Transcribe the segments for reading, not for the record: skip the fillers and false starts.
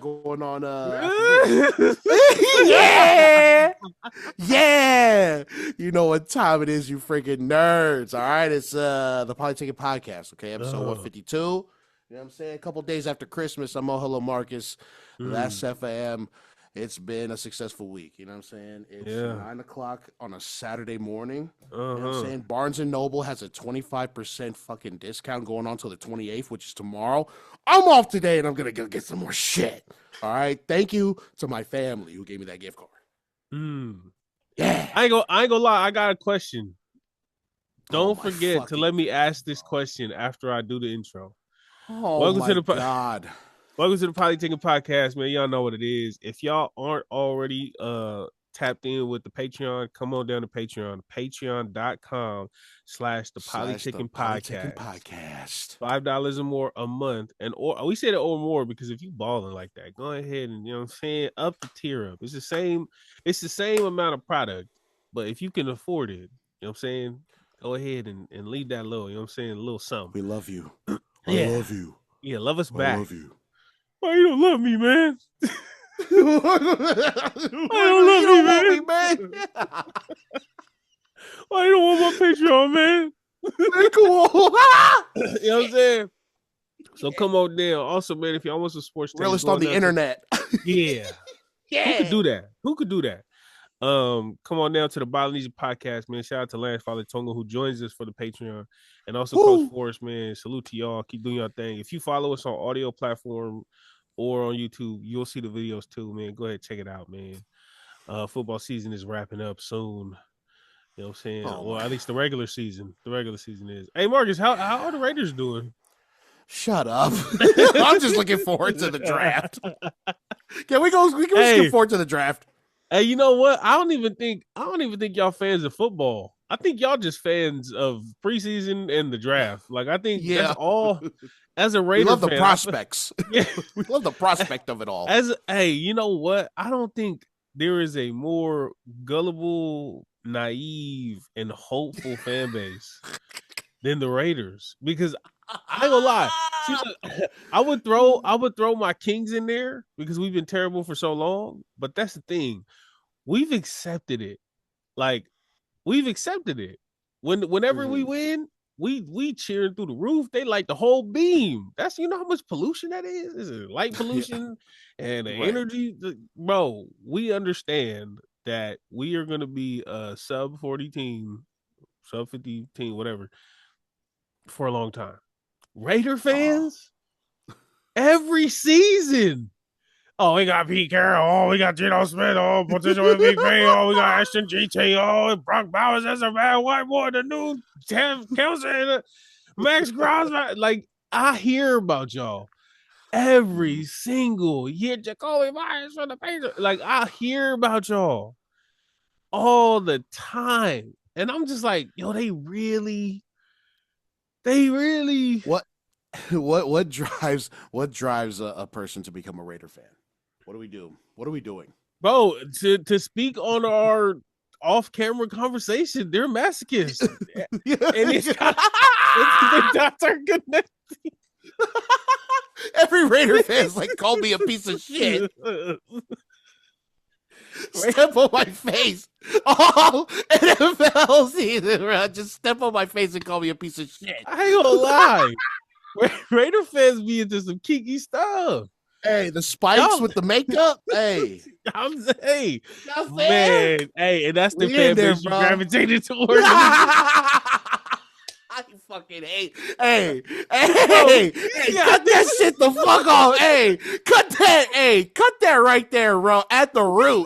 going on. Yeah. Yeah. You know what time it is, you freaking nerds. All right. It's the Polytickin Podcast. Okay. Episode 152. You know what I'm saying? A couple days after Christmas. I'm on Hello Marcus. That's Sefa. It's been a successful week. You know what I'm saying? It's 9 o'clock on a Saturday morning. You know what I'm saying? Barnes & Noble has a 25% fucking discount going on till the 28th, which is tomorrow. I'm off today, and I'm going to go get some more shit. All right? Thank you to my family who gave me that gift card. Yeah. I ain't gonna lie. I got a question. Don't forget to let me ask this question after I do the intro. Oh, my God. Welcome to the Polytickin Podcast, man. Y'all know what it is. If y'all aren't already tapped in with the Patreon, come on down to Patreon. Patreon.com/the Polytickin Podcast. $5 or more a month. Or we said it or more because if you balling like that, go ahead and, you know what I'm saying, up the tier up. It's the same amount of product, but if you can afford it, you know what I'm saying, go ahead and leave that little, you know what I'm saying, a little something. We love you. I love you. Yeah, love us back. I love you. Why you don't love me, man? You don't love me, man. Why you don't want my Patreon, man? Cool. You know what I'm saying? So come on down. Also, man, if y'all want some sports, realist on the internet. Yeah. Who could do that? Come on down to the Polytickin Podcast, man. Shout out to Lance Falatonga who joins us for the Patreon, and also Coach Forrest, man. Salute to y'all. Keep doing your thing. If you follow us on audio platform or on YouTube, you'll see the videos too, man. Go ahead, check it out, man. Football season is wrapping up soon. You know what I'm saying? Well, at least the regular season. The regular season is. Hey, Marcus, how are the Raiders doing? Shut up. I'm just looking forward to the draft. Can we go? We can skip forward to the draft. Hey, you know what? I don't even think y'all fans of football. I think y'all just fans of preseason and the draft. Like, I think that's all. As a Raider fan, we love the prospects. We love the prospect of it all. Hey, you know what? I don't think there is a more gullible, naive, and hopeful fan base than the Raiders. Because I ain't gonna lie, I would throw my Kings in there because we've been terrible for so long. But that's the thing, we've accepted it. Like, we've accepted it. Whenever we win, we cheering through the roof. They like the whole beam. That's, you know how much pollution that is. Is it light pollution and the energy, bro? We understand that we are going to be a sub 40 team, sub 50 team, whatever, for a long time. Raider fans, every season. Oh, we got Pete Carroll. Oh, we got Geno Smith. Oh, potential MVP. Oh, we got Ashton GT. Oh, Brock Bowers. That's a bad white boy. The new Kelsey, Max Crosby. Like, I hear about y'all every single year. Jacoby Myers from the Patriots. Like, I hear about y'all all the time. And I'm just like, yo, they really what drives a person to become a Raider fan? What do we do? What are we doing, bro? To speak on our off-camera conversation, they're masochists. And it's Dr. Goodness. Every Raider fan's like, call me a piece of shit. Step on my face. Oh, NFL season, bro. Just step on my face and call me a piece of shit. I ain't gonna lie. Raider fans be into some kinky stuff. Hey, the spikes with the makeup. Hey, man. Hey, and that's the fan base you gravitated towards. I fucking hate. Hey, cut that shit the fuck off. Hey, cut that right there, bro. At the root.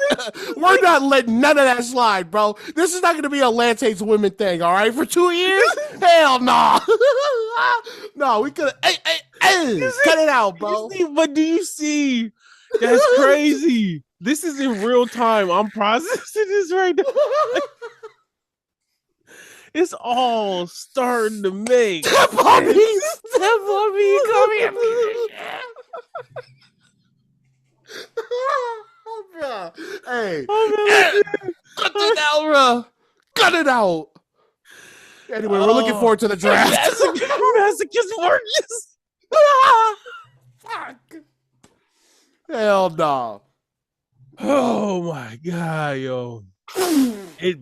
We're not letting none of that slide, bro. This is not going to be a Lance hates women thing, all right? For 2 years? Hell no. No, we could. Hey, cut it out, bro. But do you see? That's crazy. This is in real time. I'm processing this right now. It's all starting to make. Step on me, come here, bro. Hey, cut it out, bro. Cut it out. Anyway, we're looking forward to the draft. Masochist Marcus. Fuck. Hell no. Oh my god, yo.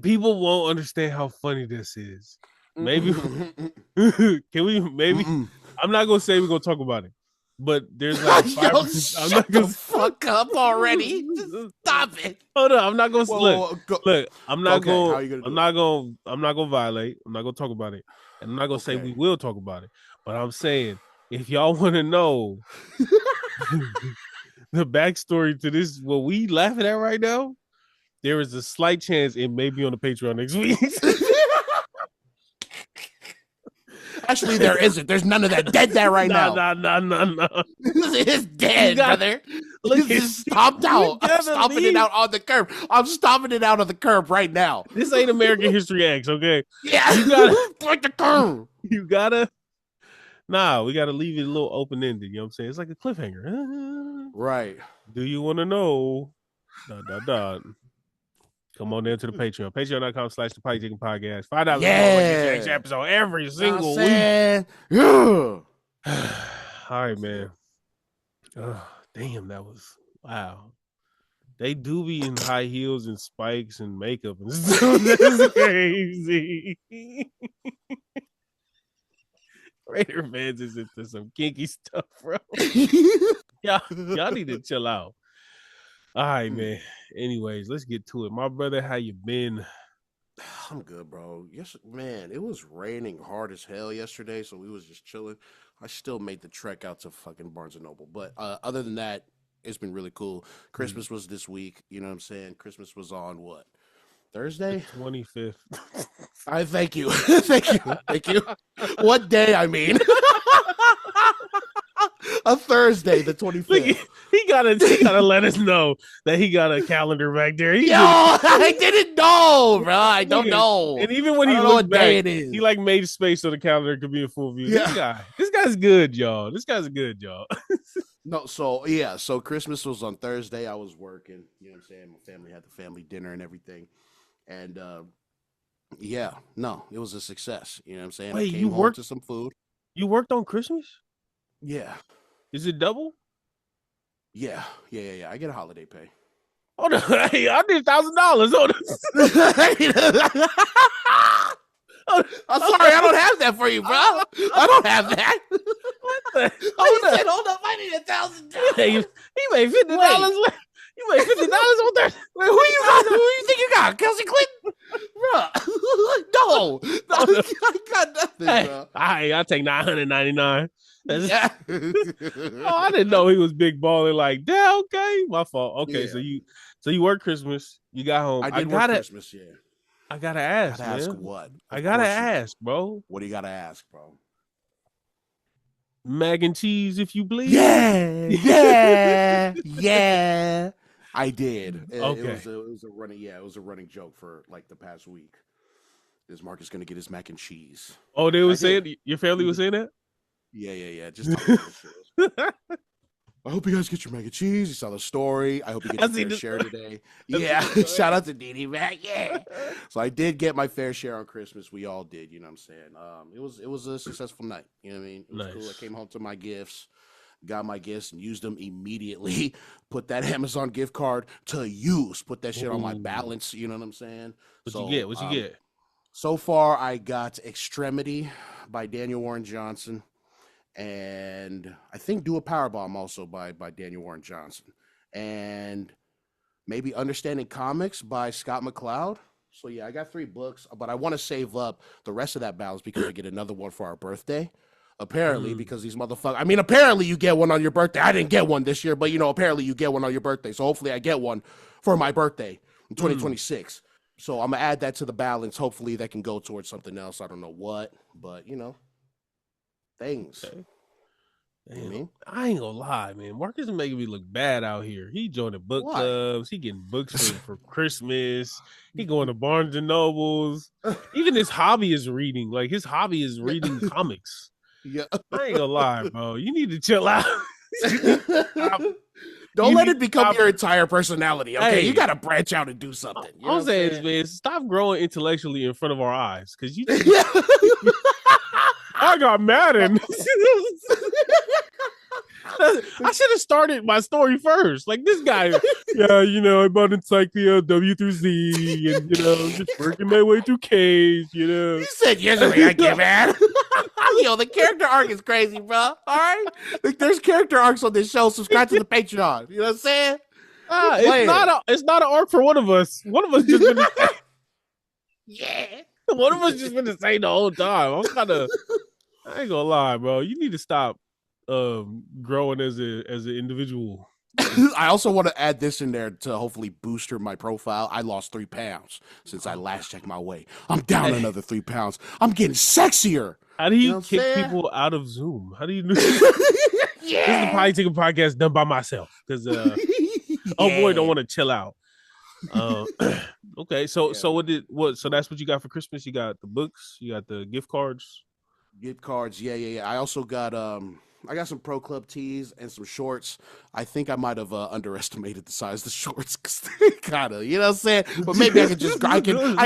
People won't understand how funny this is. Maybe can we maybe I'm not gonna say we're gonna talk about it, but there's like Yo, shut the fuck up already. Just stop it. Hold on, I'm not gonna look. I'm not Okay, how gonna. you gonna do I'm not gonna violate. I'm not gonna talk about it, and I'm not gonna say we will talk about it. But I'm saying if y'all want to know the backstory to this, what we laughing at right now, there is a slight chance it may be on the Patreon next week. Actually, there isn't. There's none of that. Dead that right now. No. It's dead, brother. Look, it's stomped out. I'm stomping it out on the curb. I'm stomping it out on the curb right now. This ain't American History X, okay? Yeah, you gotta break the curb. You gotta. Nah, we gotta leave it a little open ended. You know what I'm saying? It's like a cliffhanger. Right. Do you want to know? Come on down to the Patreon. Patreon.com/the Polytickin Podcast. $5 each episode every single week. Yeah. All right, man. Damn, that was wow. They do be in high heels and spikes and makeup and stuff. That's crazy. Raider fans is into some kinky stuff, bro. Y'all need to chill out. All right, man. Anyways, let's get to it. My brother, how you been? I'm good, bro. Yes, man. It was raining hard as hell yesterday, so we was just chilling. I still made the trek out to fucking Barnes and Noble, but other than that, it's been really cool. Christmas was this week. You know what I'm saying? Christmas was on what? Thursday? 25th. I thank you. Thank you. What day, I mean? A Thursday, the 25th. He gotta let us know that he got a calendar back there. I didn't know, bro. I don't know. And even when he looked back, he like made space so the calendar could be in full view. Yeah. This guy's good, y'all. No, so Christmas was on Thursday. I was working. You know what I'm saying? My family had the family dinner and everything. And it was a success. You know what I'm saying? Wait, I came home to some food. You worked on Christmas? Yeah. Is it double? Yeah. I get a holiday pay. Hold on. Hey, I did $1,000. Hold on. I'm sorry, I don't have that for you, bro. I don't have that. What the? Hold up, I need $1,000. Hey, he made $50. You made $50 on that. Wait, who you think you got? Kelsey Clinton? Bro. No. I got nothing, bro. I'll take $999. Yeah. I didn't know he was big balling like that. Okay, my fault. Okay, yeah. so you worked Christmas. You got home. I did work Christmas, yeah. I gotta ask, man. Ask what? I gotta ask, bro. What do you gotta ask, bro? Mac and cheese, if you please. Yeah. I did. Okay. It was a running joke for like the past week. Is Marcus gonna get his mac and cheese? Oh, they were saying your family was saying that? Yeah. Just I hope you guys get your mac and cheese. You saw the story. I hope you get your fair share today. Yeah. Shout out to Dee Mac. Yeah. So I did get my fair share on Christmas. We all did, you know what I'm saying? It was a successful night. You know what I mean? It was cool. I came home to my gifts, got my gifts and used them immediately. Put that Amazon gift card to use. Put that shit on my balance. You know what I'm saying? What you get? So far, I got Extremity by Daniel Warren Johnson. And I think Do a Powerbomb also by Daniel Warren Johnson. And maybe Understanding Comics by Scott McCloud. So, yeah, I got 3 books, but I want to save up the rest of that balance because I get another one for our birthday. Apparently, because these motherfuckers... I mean, apparently you get one on your birthday. I didn't get one this year, but, apparently you get one on your birthday. So, hopefully I get one for my birthday in 2026. So, I'm going to add that to the balance. Hopefully that can go towards something else. I don't know what, but, things. Okay. I ain't gonna lie, man. Marcus is making me look bad out here. He joining book clubs. He getting books for Christmas. He going to Barnes and Nobles. Even his hobby is reading. Like his hobby is reading comics. Yeah, I ain't gonna lie, bro. You need to chill out. Don't let it become your entire personality. Okay, you gotta branch out and do something. All I'm saying is, man, stop growing intellectually in front of our eyes, because you. I got Madden. I should have started my story first. Like this guy, I bought Encyclopedia W through Z, and just working my way through K's. You said usually I get mad. Yo, the character arc is crazy, bro. All right, like, there's character arcs on this show. Subscribe to the Patreon. You know what I'm saying? It's not an arc for one of us. One of us just been yeah. One of us just been the same the whole time. I ain't gonna lie, bro. You need to stop growing as an individual. I also want to add this in there to hopefully booster my profile. I lost 3 pounds since I last checked my weight. I'm down another 3 pounds. I'm getting sexier. How do you kick people out of Zoom? How do you do this? This is the Polytickin Podcast done by myself because boy don't want to chill out. Okay, so so that's what you got for Christmas? You got the books, you got the gift cards. Gift cards, yeah. I also got I got some Pro Club tees and some shorts. I think I might have underestimated the size of the shorts because they kind of, you know what I'm saying? But maybe I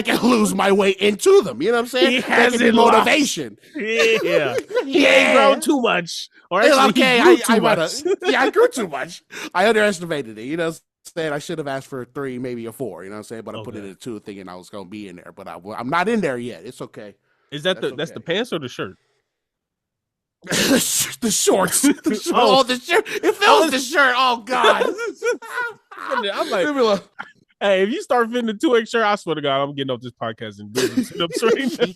can lose my way into them. You know what I'm saying? He has motivation. Yeah. He ain't grown too much. Or actually, I grew too much. I underestimated it. You know what I'm saying? I should have asked for a 3, maybe a 4. You know what I'm saying? But I put it in a 2 thinking I was going to be in there. But I'm not in there yet. It's okay. Is that's the pants or the shirt? The shorts. The shirt. It fills the shirt. Oh God. I'm like, hey, if you start fitting the 2X shirt, I swear to God, I'm getting off this podcast and doing some sit-ups right now.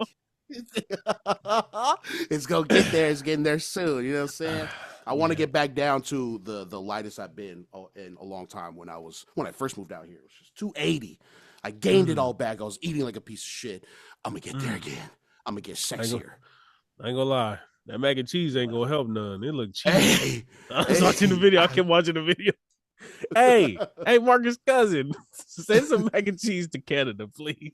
It's gonna get there. It's getting there soon. You know what I'm saying? I want to get back down to the lightest I've been in a long time. When I first moved out here, it was just 280. I gained it all back. I was eating like a piece of shit. I'm gonna get there again. I'm gonna get sexier. I ain't gonna lie. That mac and cheese ain't gonna help none. It look cheap. Hey, I was watching the video. I kept watching the video. Hey, Marcus' cousin, send some mac and cheese to Canada, please.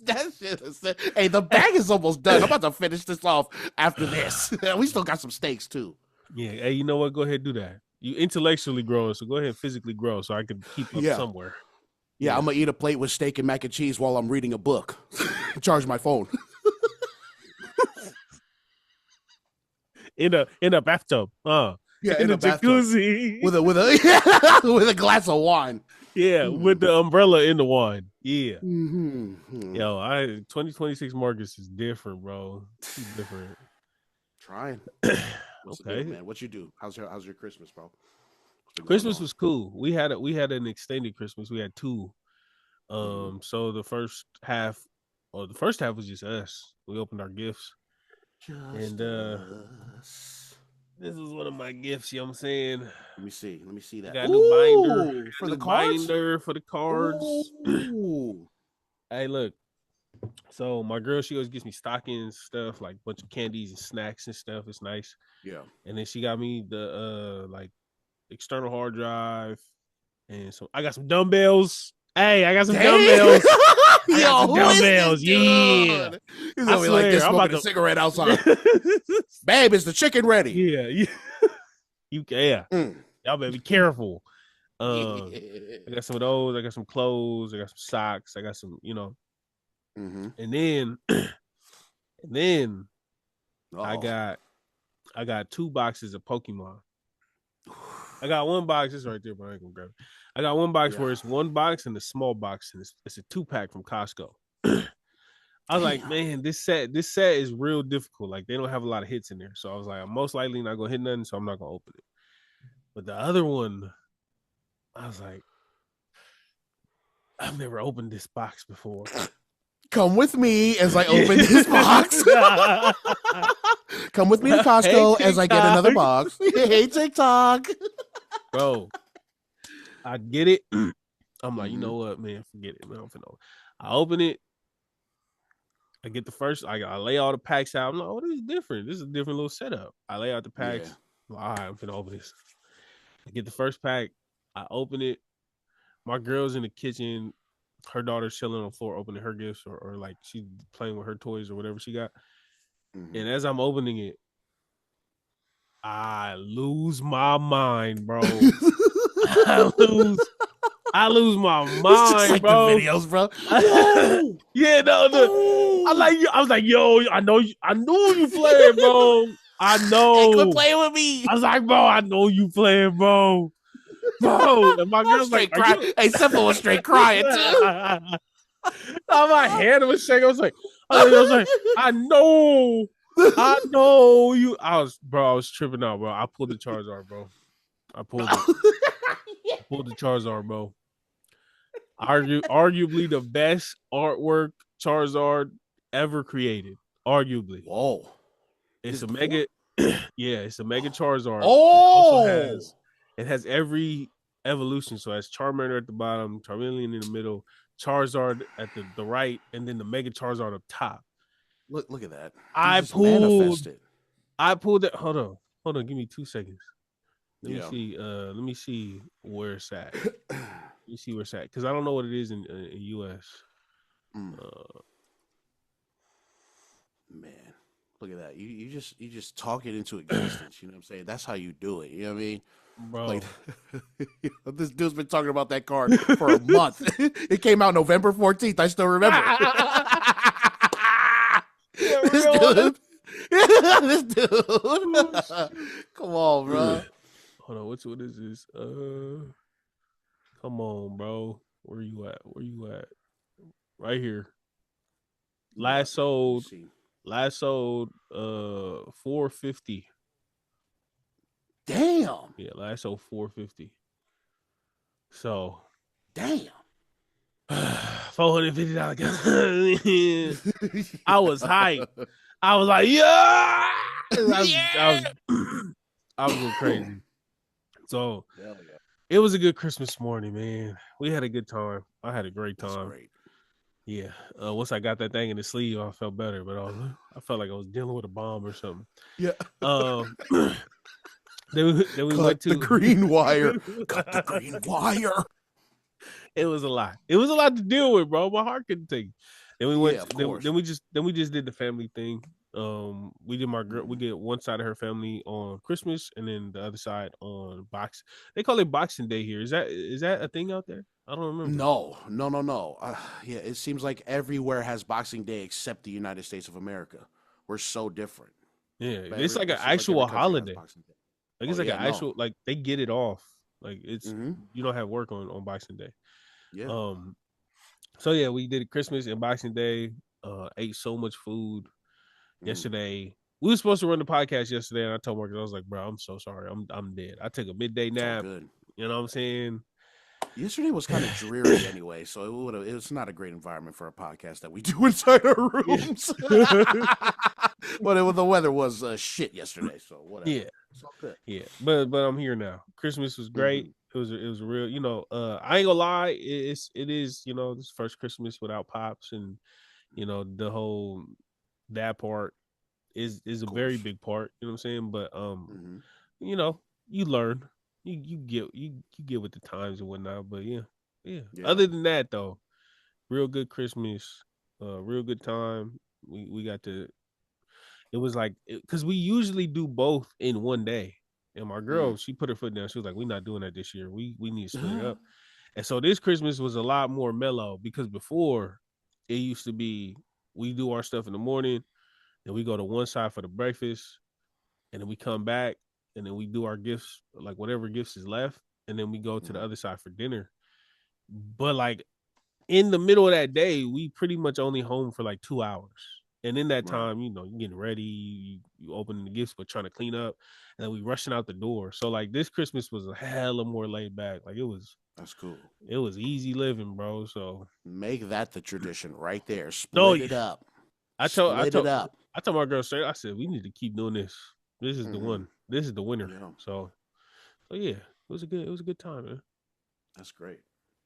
That shit is, hey, the bag is almost done. I'm about to finish this off after this. We still got some steaks too. Yeah. Hey, you know what? Go ahead and do that. You intellectually growing, so go ahead and physically grow so I can keep up somewhere. Yeah, I'm gonna eat a plate with steak and mac and cheese while I'm reading a book. Charge my phone. In a bathtub, in a jacuzzi with a glass of wine. Yeah, with the umbrella in the wine. Yeah. Mm-hmm. Yo, 2026 Marcus is different, bro. He's different. Trying. Okay, deal, man. What you do? How's your Christmas, bro? Christmas was cool. We had an extended Christmas. We had 2. So the first half was just us. We opened our gifts. This is one of my gifts, you know what I'm saying? Let me see that. Got a new binder for the cards? Binder for the cards. Ooh. Hey, look. So my girl, she always gives me stockings, stuff, like a bunch of candies and snacks and stuff. It's nice. Yeah. And then she got me the external hard drive. And so I got some dumbbells. Hey, I got some dumbbells. Dumbbells, yeah. He's gonna be like this, smoking a cigarette outside. Babe, is the chicken ready? Yeah. Y'all better be careful. I got some of those. I got some clothes. I got some socks. I got some, Mm-hmm. And then I got 2 boxes of Pokemon. I got 1 box. It's right there, but I ain't gonna grab it. I got 1 box where it's 1 box and a small box, and it's a 2-pack from Costco. I was like, man, this set is real difficult. Like, they don't have a lot of hits in there. So I was like, I'm most likely not gonna hit nothing, so I'm not gonna open it. But the other one, I was like, I've never opened this box before. Come with me as I open this box. Come with me to Costco as I get another box. Hey, TikTok. Bro, I get it. I'm like, you know what, man? Forget it, man. I open it. I get the first. I lay all the packs out. I'm like, oh, this is different. This is a different little setup. I lay out the packs. Yeah. All right, I'm finna open this. I get the first pack. I open it. My girl's in the kitchen. Her daughter's chilling on the floor, opening her gifts, or like she's playing with her toys or whatever she got. Mm-hmm. And as I'm opening it, I lose my mind, bro. I lose my mind, like bro. The videos, bro. Yeah, no. I was like, yo, I knew you playing, bro. I know. Hey, quit playing with me. I was like, bro, I know you playing, bro. Bro, and my girl's like, are crying. you? Hey, Sefa was straight crying too. My hand was shaking. I was like, I know you. I was tripping out, bro. I pulled the Charizard, bro. I pulled it. I pulled the Charizard, bro. Arguably the best artwork Charizard ever created. Arguably. Whoa. It's a mega. Yeah, it's a mega Charizard. Oh. It has every evolution. So it has Charmander at the bottom, Charmeleon in the middle, Charizard at the right, and then the Mega Charizard up top. Look at that. I pulled it. Hold on. Give me 2 seconds. Let me see where it's at. Let me see where it's at because I don't know what it is in US. Man, look at that. You just talk it into existence. You know what I'm saying? That's how you do it. You know what I mean? Bro, like this dude's been talking about that card for a month. It came out November 14th. I still remember. This dude. Come on, bro. Hold on. What is this? Come on, bro. Where you at? Right here. Last sold 450. Damn. Yeah, last sold 450. So damn. $450. I was hyped. I was like, yeah. I was going crazy. So it was a good Christmas morning, man. We had a good time. I had a great time. That's great. Yeah. Once I got that thing in the sleeve, I felt better. But I felt like I was dealing with a bomb or something. Yeah. Then we went to the green wire. Cut the green wire. It was a lot. It was a lot to deal with, bro. My heart couldn't take it. Then we went. Of course. Then we just did the family thing. We did we did one side of her family on Christmas, and then the other side on They call it Boxing Day here. Is that a thing out there? I don't remember. No. Yeah, it seems like everywhere has Boxing Day except the United States of America. We're so different. Yeah, it's like an actual holiday. Like it's like an actual no. like they get it off. Like it's you don't have work on Boxing Day. Yeah. So yeah, we did Christmas and Boxing Day. Ate so much food yesterday. We were supposed to run the podcast yesterday, and I told Marcus, I was like, bro, I'm so sorry. I'm dead. I took a midday nap. Good. You know what I'm saying? Yesterday was kind of dreary anyway, so it's not a great environment for a podcast that we do inside our rooms. But the weather was shit yesterday, so whatever. Yeah. It's all good. Yeah. But I'm here now. Christmas was great. It was a real, I ain't gonna lie, it is, this first Christmas without Pops, and the whole that part is a very big part, you know what I'm saying? But you learn. You get with the times and whatnot, but yeah. Other than that though, real good Christmas, real good time. We got to. It was like because we usually do both in one day, and my girl she put her foot down. She was like, "We're not doing that this year. We need to split it up." And so this Christmas was a lot more mellow because before it used to be we do our stuff in the morning, then we go to one side for the breakfast, and then we come back. And then we do our gifts, like whatever gifts is left, and then we go to the other side for dinner. But like in the middle of that day, we pretty much only home for like 2 hours. And in that time, you're getting ready, you opening the gifts, but trying to clean up, and then we rushing out the door. So like this Christmas was a hella more laid back. Like that's cool. It was easy living, bro. So make that the tradition right there. Split it up. I told my girl straight, I said, we need to keep doing this. This is the one. This is the winner. Yeah. So yeah, it was a good time, man. That's great.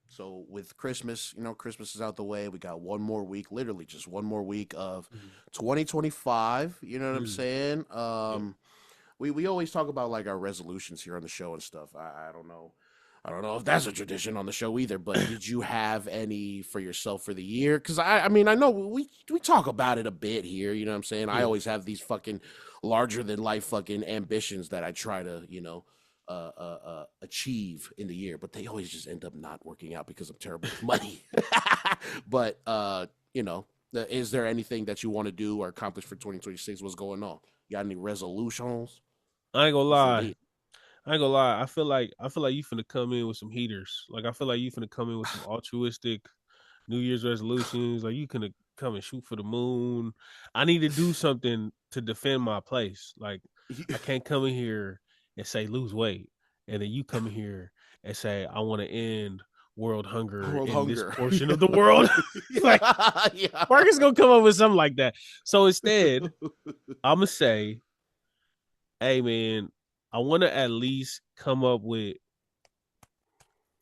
So with Christmas, Christmas is out the way. We got one more week, literally just one more week of 2025. You know what I'm saying? We always talk about like our resolutions here on the show and stuff. I don't know. I don't know if that's a tradition on the show either, but did you have any for yourself for the year? Because I know we talk about it a bit here. You know what I'm saying? I always have these fucking larger than life fucking ambitions that I try to, achieve in the year, but they always just end up not working out because I'm terrible with money. But Is there anything that you want to do or accomplish for 2026? What's going on? You got any resolutions? I ain't gonna lie. Need? I ain't gonna lie. I feel like you finna come in with some heaters. Like I feel like you finna come in with some altruistic New Year's resolutions. Like you can come and shoot for the moon. I need to do something to defend my place. Like I can't come in here and say lose weight, and then you come in here and say I want to end world hunger this portion of the world. Like Marcus gonna come up with something like that. So instead, I'm gonna say, hey man, I want to at least come up with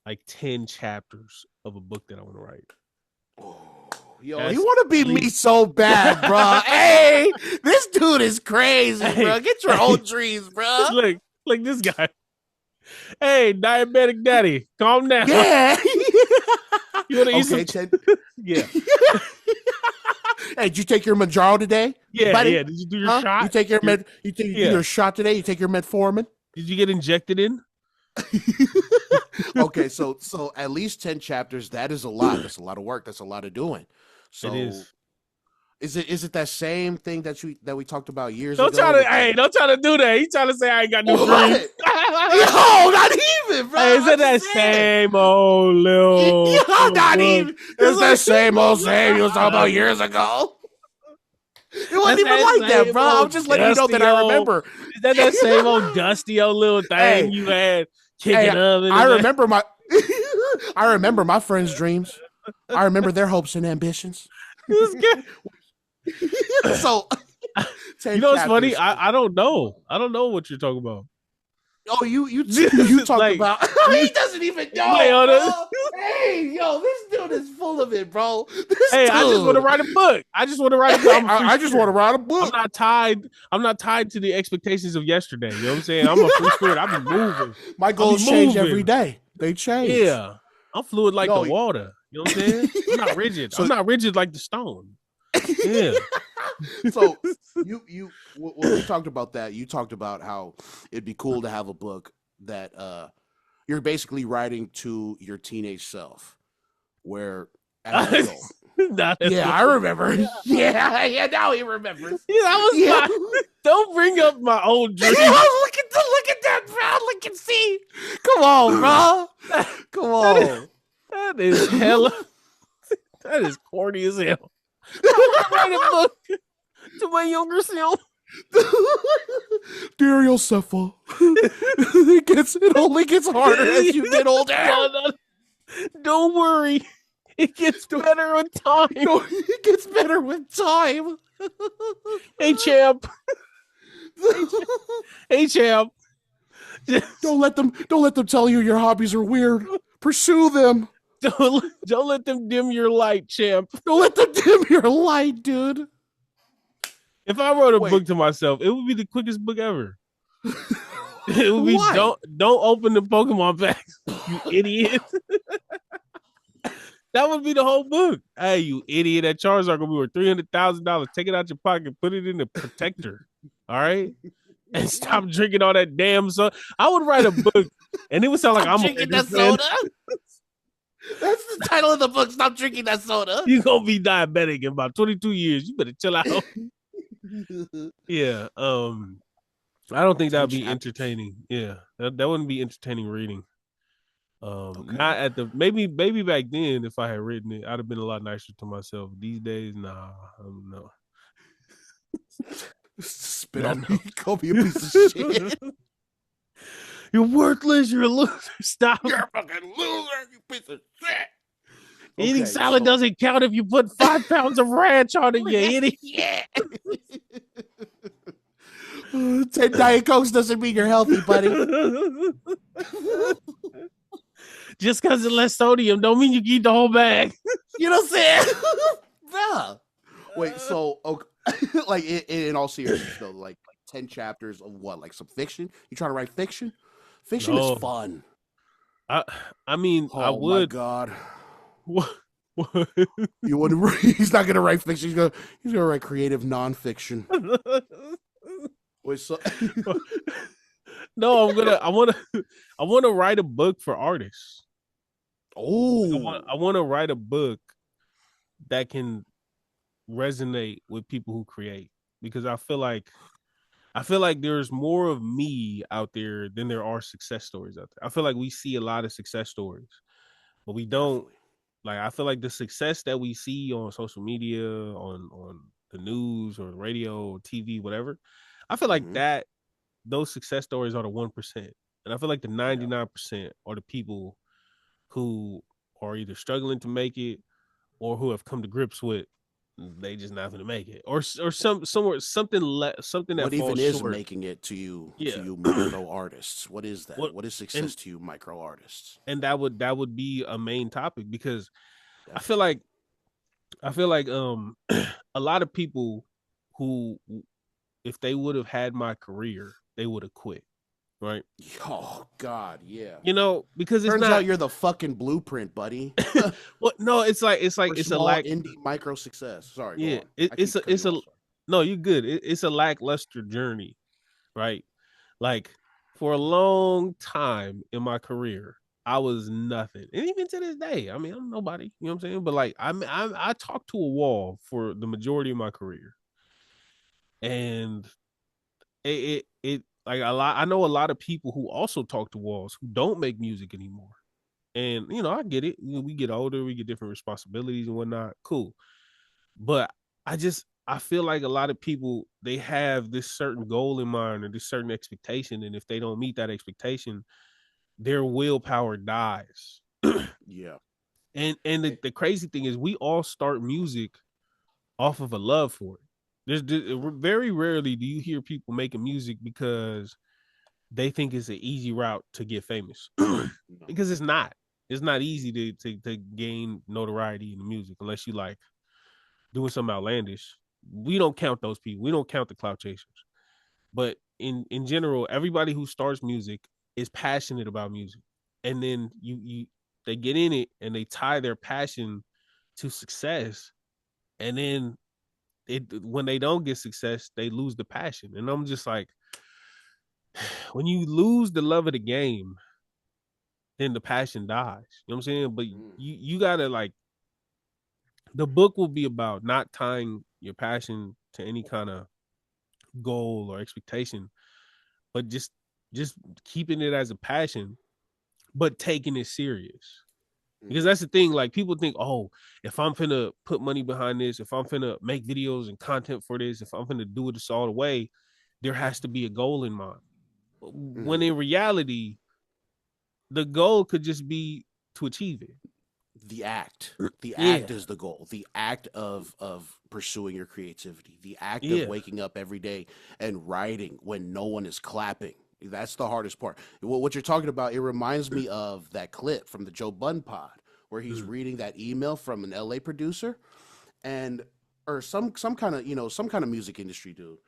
like 10 chapters of a book that I want to write. Oh, yo, you want to be me so bad, bro. Hey, this dude is crazy, bro. Get your own dreams, bro. Look, this guy. Hey, diabetic daddy, calm down. Yeah. You want to eat some? Yeah. Hey, did you take your Manjaro today? Yeah, buddy? Yeah. Did you do your shot? You take your You do your shot today? You take your metformin? Did you get injected in? Okay, so at least 10 chapters. That is a lot. That's a lot of work. That's a lot of doing. So it is. Is it that same thing that we talked about years ago? Don't try to do that. He trying to say I ain't got no dreams. Yo, not even, bro. Hey, is it that same old little? Yo, not even. It's that same old you was talking about years ago. It wasn't even like that, bro. I'm just letting you know that I remember. Is that same old dusty old little thing you had kicking up? I remember my friends' dreams. I remember their hopes and ambitions. So, you know what's funny? I don't know. I don't know what you're talking about. Oh, you talk like, about? He doesn't even know. Hey, yo, this dude is full of it, bro. I just want to write a book. I just want to write a book. I just want to write a book. I'm not tied to the expectations of yesterday. You know what I'm saying? I'm a free spirit. I'm moving. My goals change every day. They change. Yeah, I'm fluid like the water. You know what I'm saying? I'm not rigid. I'm not rigid like the stone. Yeah. So you when we talked about that, you talked about how it'd be cool to have a book that you're basically writing to your teenage self, where as an adult. Yeah, I remember. Yeah, now he remembers. Yeah, that was don't bring up my old dreams. Look at that, bro. Look and see. Come on, bro. Come on. That is hella. That is corny as hell. I write a book to my younger self. Dear Sefa, it only gets harder as you get older. No. Don't worry. It gets better with time. No, it gets better with time. Hey, champ. Hey, champ. Don't let them tell you your hobbies are weird. Pursue them. Don't let them dim your light, champ. Don't let them dim your light, dude. If I wrote a book to myself, it would be the quickest book ever. It would be don't open the Pokemon packs, you idiot. That would be the whole book. Hey, you idiot! That Charizard gonna be worth $300,000. Take it out your pocket, put it in the protector. All right, and stop drinking all that damn soda. I would write a book, and it would sound like I'm drinking that soda. That's the title of the book. Stop drinking that soda. You're gonna be diabetic in about 22 years. You better chill out. Yeah. I don't think that'd be entertaining. Yeah. That wouldn't be entertaining reading. Not at the maybe back then if I had written it, I'd have been a lot nicer to myself. These days, nah, no. Spit on me. Call me a piece of shit. You're worthless. You're a loser. Stop. You're a fucking loser, you piece of shit. Eating salad doesn't count if you put 5 pounds of ranch on it, you idiot. Yeah. 10 Diet Cokes doesn't mean you're healthy, buddy. Just because it's less sodium don't mean you can eat the whole bag. You know what I'm saying? Bruh. Wait, so like in all seriousness though, like 10 chapters of what? Like some fiction? You trying to write fiction? Fiction is fun. I mean, I would. Oh my God. What? You wouldn't? He's not gonna write fiction. He's gonna write creative nonfiction. Wait, so no, I want to write a book for artists. Oh, I want to write a book that can resonate with people who create, because I feel like there's more of me out there than there are success stories out there. I feel like we see a lot of success stories, but we don't. Definitely. Like, I feel like the success that we see on social media, on the news or radio or TV, whatever, I feel like Mm-hmm. that those success stories are the 1%, and I feel like the Yeah. 99% are the people who are either struggling to make it or who have come to grips with they just not going to make it, or something that What even falls is short. making it to you, Yeah. micro artists? What is that? What What is and success to you, micro artists? that would be a main topic, because I feel Definitely. like I feel like a lot of people who, if they would have had my career, they would have quit, right? Oh God, yeah. Because it's Turns out not. you're the fucking blueprint, buddy. Well, no, it's like For it's a small lack. indie micro success. Sorry, go Yeah, on. it, I it's keep a cutting it's you a off. Sorry. no, you good. It's a lackluster journey, right? Like, for a long time in my career, I was nothing, and even to this day, I mean, I'm nobody. You know what I'm saying? But like, I talked to a wall for the majority of my career, and it like a lot. I know a lot of people who also talk to walls who don't make music anymore, and I get it. We get older, we get different responsibilities and whatnot. Cool, but I feel like a lot of people, they have this certain goal in mind or this certain expectation, and if they don't meet that expectation, their willpower dies. Yeah. And the crazy thing is, we all start music off of a love for it. Very rarely do you hear people making music because they think it's an easy route to get famous. No. Because it's not. It's not easy to gain notoriety in the music unless you like doing something outlandish. We don't count those people. We don't count the clout chasers. But in general, everybody who starts music is passionate about music, and then you they get in it and they tie their passion to success, and then when they don't get success, they lose the passion. And I'm just like, when you lose the love of the game, then the passion dies. You know what I'm saying? But Mm. you gotta, like, the book will be about not tying your passion to any kind of goal or expectation, but just keeping it as a passion, but taking it serious. Because Mm. that's the thing, like, people think, oh, if I'm finna put money behind this, if I'm finna make videos and content for this, if I'm finna do this all the way, there has to be a goal in mind. When Mm. in reality, the goal could just be to achieve it. The act. The Yeah, act is the goal. The act of pursuing your creativity. The act of yeah. waking up every day and writing when no one is clapping. That's the hardest part. What you're talking about, it reminds me of that clip from the Joe Budden pod where he's Mm, reading that email from an LA producer and or some kind of some kind of music industry dude,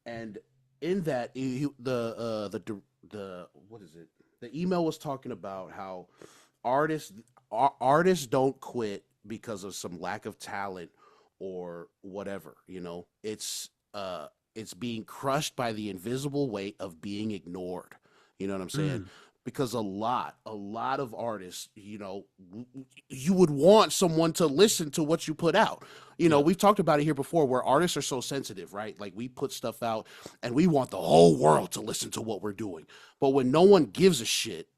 and in that the what is it? The email was talking about how artists artists don't quit because of some lack of talent or whatever. It's being crushed by the invisible weight of being ignored. You know what I'm saying? mm, Because a lot of artists, you would want someone to listen to what you put out. yeah. We've talked about it here before where artists are so sensitive, right? Like we put stuff out and we want the whole world to listen to what we're doing. But when no one gives a shit,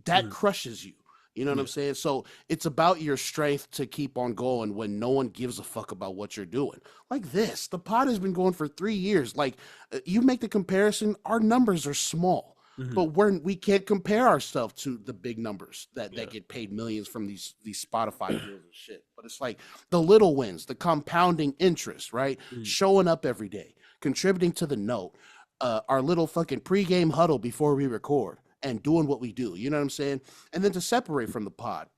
that Mm, crushes you. You know what I'm yeah. saying? So it's about your strength to keep on going when no one gives a fuck about what you're doing. Like this, the pod has been going for 3 years. Like you make the comparison, our numbers are small, Hmm. but we can't compare ourselves to the big numbers that Yeah. get paid millions from these Spotify deals and shit. But it's like the little wins, the compounding interest, right? Mm. Showing up every day, contributing to the note, our little fucking pregame huddle before we record and doing what we do. You know what I'm saying? And then to separate from the pod,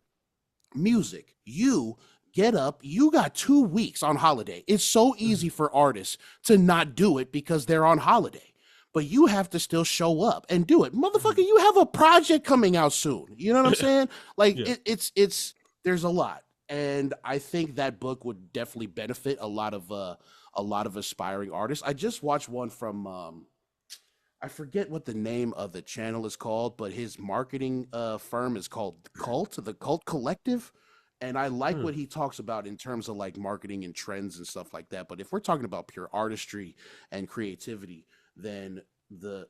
music, you get up, you got 2 weeks on holiday. It's so Mm. easy for artists to not do it because they're on holiday. But you have to still show up and do it. Motherfucker, Mm. you have a project coming out soon. You know what I'm saying? Like Yeah. it's there's a lot. And I think that book would definitely benefit a lot of aspiring artists. I just watched one from I forget what the name of the channel is called, but his marketing firm is called the Cult Collective, And I like what he talks about in terms of like marketing and trends and stuff like that. But if we're talking about pure artistry and creativity, then the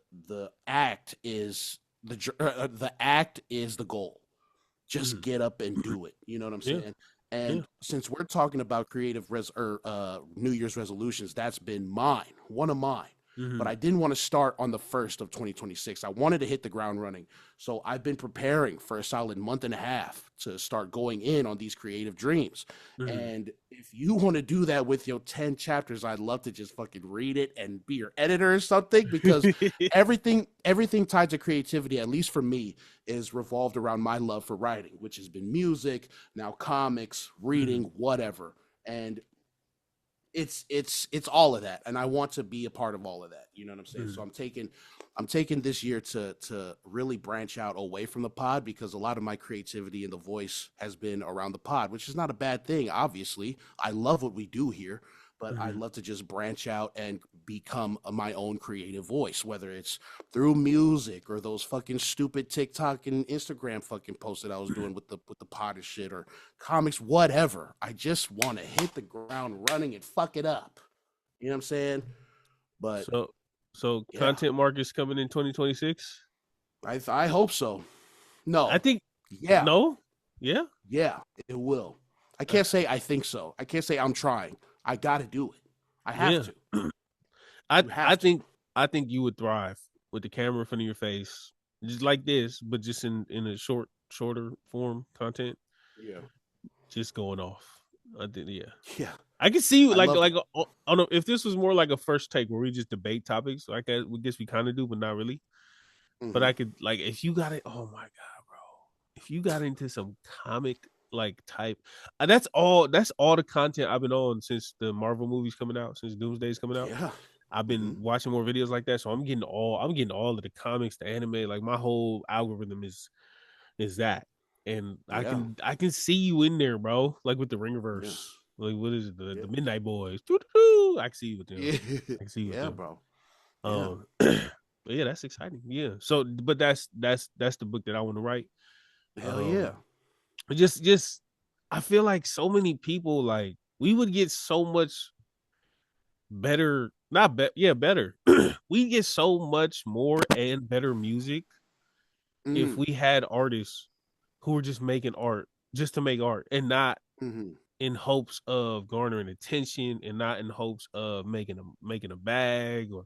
act is the act is the goal. Just get up and do it. You know what I'm Yeah. saying? Yeah. And since we're talking about creative New Year's resolutions, that's been one of mine. But I didn't want to start on the 1st of 2026. I wanted to hit the ground running. So I've been preparing for a solid month and a half to start going in on these creative dreams. And if you want to do that with your 10 chapters, I'd love to just fucking read it and be your editor or something, because everything tied to creativity, at least for me, is revolved around my love for writing, which has been music, now comics, reading, whatever. And it's all of that, and I want to be a part of all of that. You know what I'm saying? So I'm taking this year to really branch out away from the pod, because a lot of my creativity and the voice has been around the pod, which is not a bad thing. Obviously, I love what we do here, but I'd love to just branch out and become my own creative voice, whether it's through music or those fucking stupid TikTok and Instagram fucking posts that I was doing with the pod and shit, or comics, whatever. I just want to hit the ground running and fuck it up. You know what I'm saying? But so content markets coming in 2026. I hope so. No, I think no. Yeah, it will. I can't say I think so. I can't say I'm trying. I got to do it. I have to. I think you would thrive with the camera in front of your face, just like this, but just in a shorter form content. Yeah, just going off. I think yeah. I can see you like I don't know if this was more like a first take where we just debate topics. Like I guess we kind of do, but not really. But I could like if you got it. Oh my god, bro! If you got into some comic like type, that's all the content I've been on since the Marvel movies coming out, since Doomsday's coming out. Yeah. I've been watching more videos like that, so I'm getting all of the comics, the anime. Like my whole algorithm is that, and I can see you in there, bro. Like with the Ringerverse. Like what is it? The Midnight Boys. I can see you with them. I can see you with them, bro. But yeah, that's exciting. Yeah. So, but that's the book that I want to write. Hell yeah. Just I feel like so many people, like we would get so much better, better. We get so much more and better music if we had artists who were just making art just to make art, and not in hopes of garnering attention, and not in hopes of making a bag, or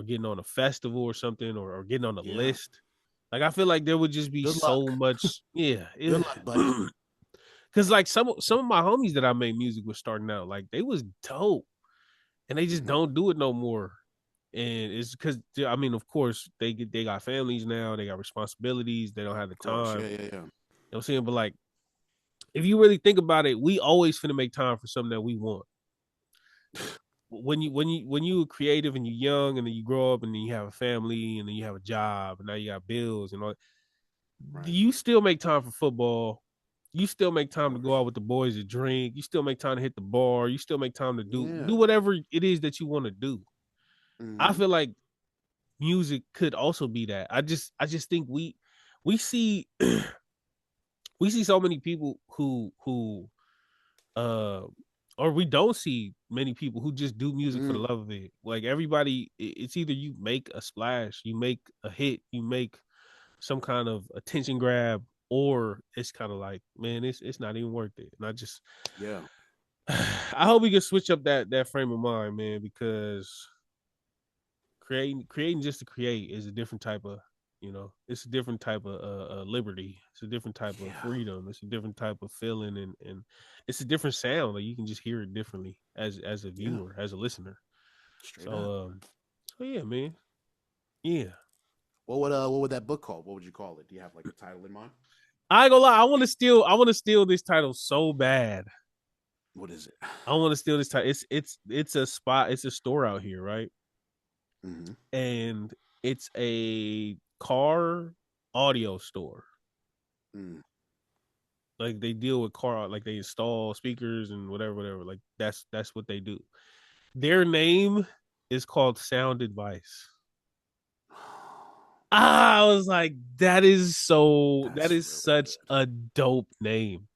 getting on a festival or something, or getting on a list. Like I feel like there would just be much. Yeah. Good luck, buddy. Cause like some of my homies that I made music with starting out, like they was dope, and they just don't do it no more. And it's because I mean, of course, they got families now, they got responsibilities, they don't have the time. Yeah. You know what I'm saying? But like, if you really think about it, we always finna make time for something that we want. When you creative and you're young, and then you grow up, and then you have a family, and then you have a job, and now you got bills and all. Right. You still make time for football. You still make time to go out with the boys to drink. You still make time to hit the bar. You still make time to do whatever it is that you want to do. I feel like music could also be that. I just think we see we see so many people who or we don't see many people who just do music for the love of it. Like everybody, it's either you make a splash, you make a hit, you make some kind of attention grab, or it's kind of like, man, it's not even worth it. And I just I hope we can switch up that frame of mind, man, because creating just to create is a different type of, it's a different type of liberty. It's a different type of freedom. It's a different type of feeling, and it's a different sound. Like you can just hear it differently as a viewer, as a listener. Straight up. So yeah, man. Yeah. What would that book called? What would you call it? Do you have like a title in mind? I ain't gonna lie. I want to steal this title so bad. What is it? I want to steal this title. It's a spot. It's a store out here, right? And it's a car audio store. Like they deal with car, like they install speakers and whatever. Like that's what they do. Their name is called Sound Advice. I was like, that is such a dope name.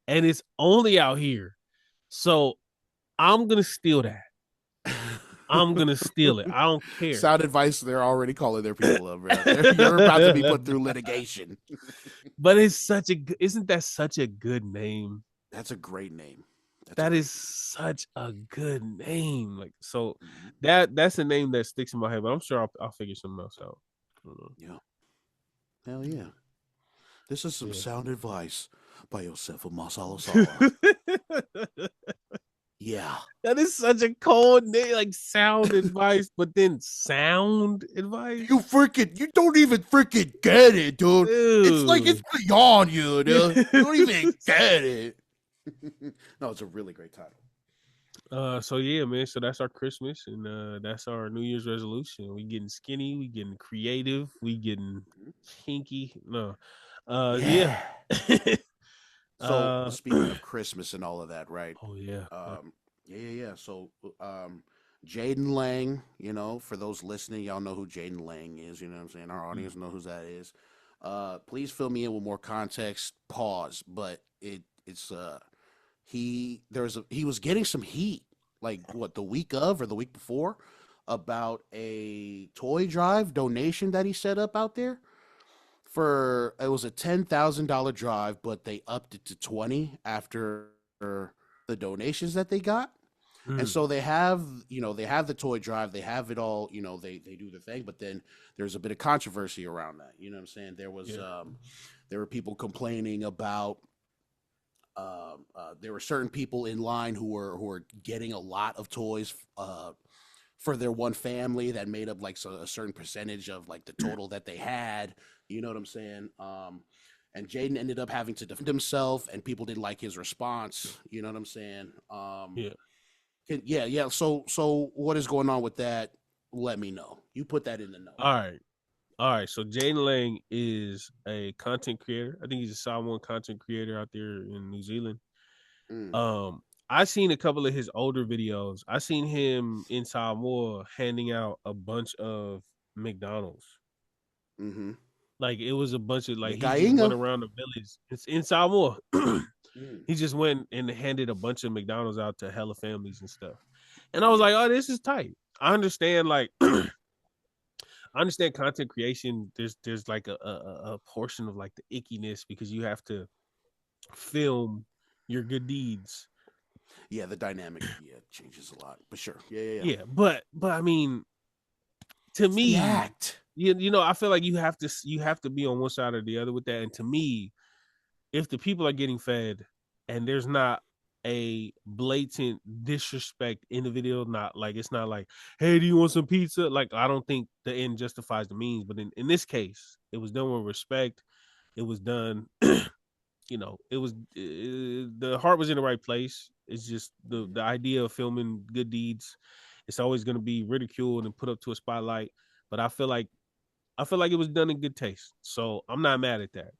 and it's only out here. So I'm gonna steal that. I'm gonna steal it. I don't care. Sound advice, they're already calling their people up, man. You're about to be put through litigation. But isn't that such a good name? That's a great name. That is such a good name. Like, so that's a name that sticks in my head, but I'm sure I'll figure something else out. Yeah. Hell yeah. This is some sound advice by Sefa Masala Sala. Yeah. That is such a cold name, like sound advice, but then sound advice. You don't even freaking get it, dude. It's like it's beyond you, dude. You don't even get it. No, it's a really great title. So yeah, man. So that's our Christmas, and that's our New Year's resolution. We getting skinny, we getting creative, we getting kinky. No, yeah. So speaking of Christmas and all of that, right? Oh yeah. Yeah. So Jaiden Laing, for those listening, y'all know who Jaiden Laing is. You know what I'm saying? Our audience know who that is. Please fill me in with more context. Pause, but he was getting some heat, like the week of or the week before, about a toy drive donation that he set up out there. It was a $10,000 drive, but they upped it to 20 after the donations that they got. And so they have the toy drive, they have it all, they do the thing, but then there's a bit of controversy around that. You know what I'm saying? There was, there were people complaining about, there were certain people in line who were getting a lot of toys, for their one family that made up like a certain percentage of like the total that they had. You know what I'm saying? And Jaiden ended up having to defend himself, and people didn't like his response. You know what I'm saying? Yeah. So what is going on with that? Let me know. You put that in the note. All right. So Jaiden Laing is a content creator. I think he's a Samoan content creator out there in New Zealand. I seen a couple of his older videos. I seen him in Samoa handing out a bunch of McDonald's. Like it was a bunch of like he just went around the village. It's in Samoa. He just went and handed a bunch of McDonald's out to hella families and stuff. And I was like, oh, this is tight. I understand like I understand content creation. There's like a portion of like the ickiness because you have to film your good deeds. Yeah, the dynamic changes a lot, but sure. Yeah. But I mean, to me, I feel like you have to be on one side or the other with that. And to me, if the people are getting fed and there's not a blatant disrespect in the video, it's not like, hey, do you want some pizza? Like, I don't think the end justifies the means. But in this case, it was done with respect. It was done. The heart was in the right place. It's just the idea of filming good deeds. It's always going to be ridiculed and put up to a spotlight. But I feel like it was done in good taste. So I'm not mad at that.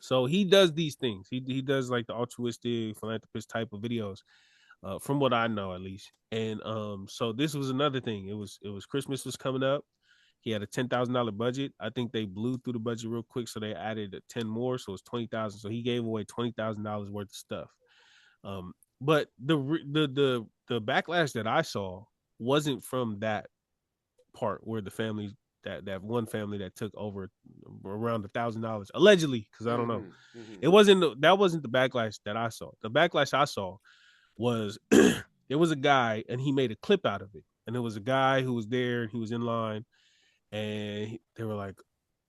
So he does these things. He does like the altruistic philanthropist type of videos, from what I know at least. And so this was another thing. It was Christmas was coming up. He had a $10,000 budget. I think they blew through the budget real quick, so they added 10 more, so it's $20,000. So he gave away $20,000 worth of stuff. But the backlash that I saw wasn't from that part where the family that one family that took over around $1,000 allegedly, because I don't know. That wasn't the backlash that I saw. The backlash I saw was there was a guy and he made a clip out of it, and there was a guy who was there and he was in line. And they were like,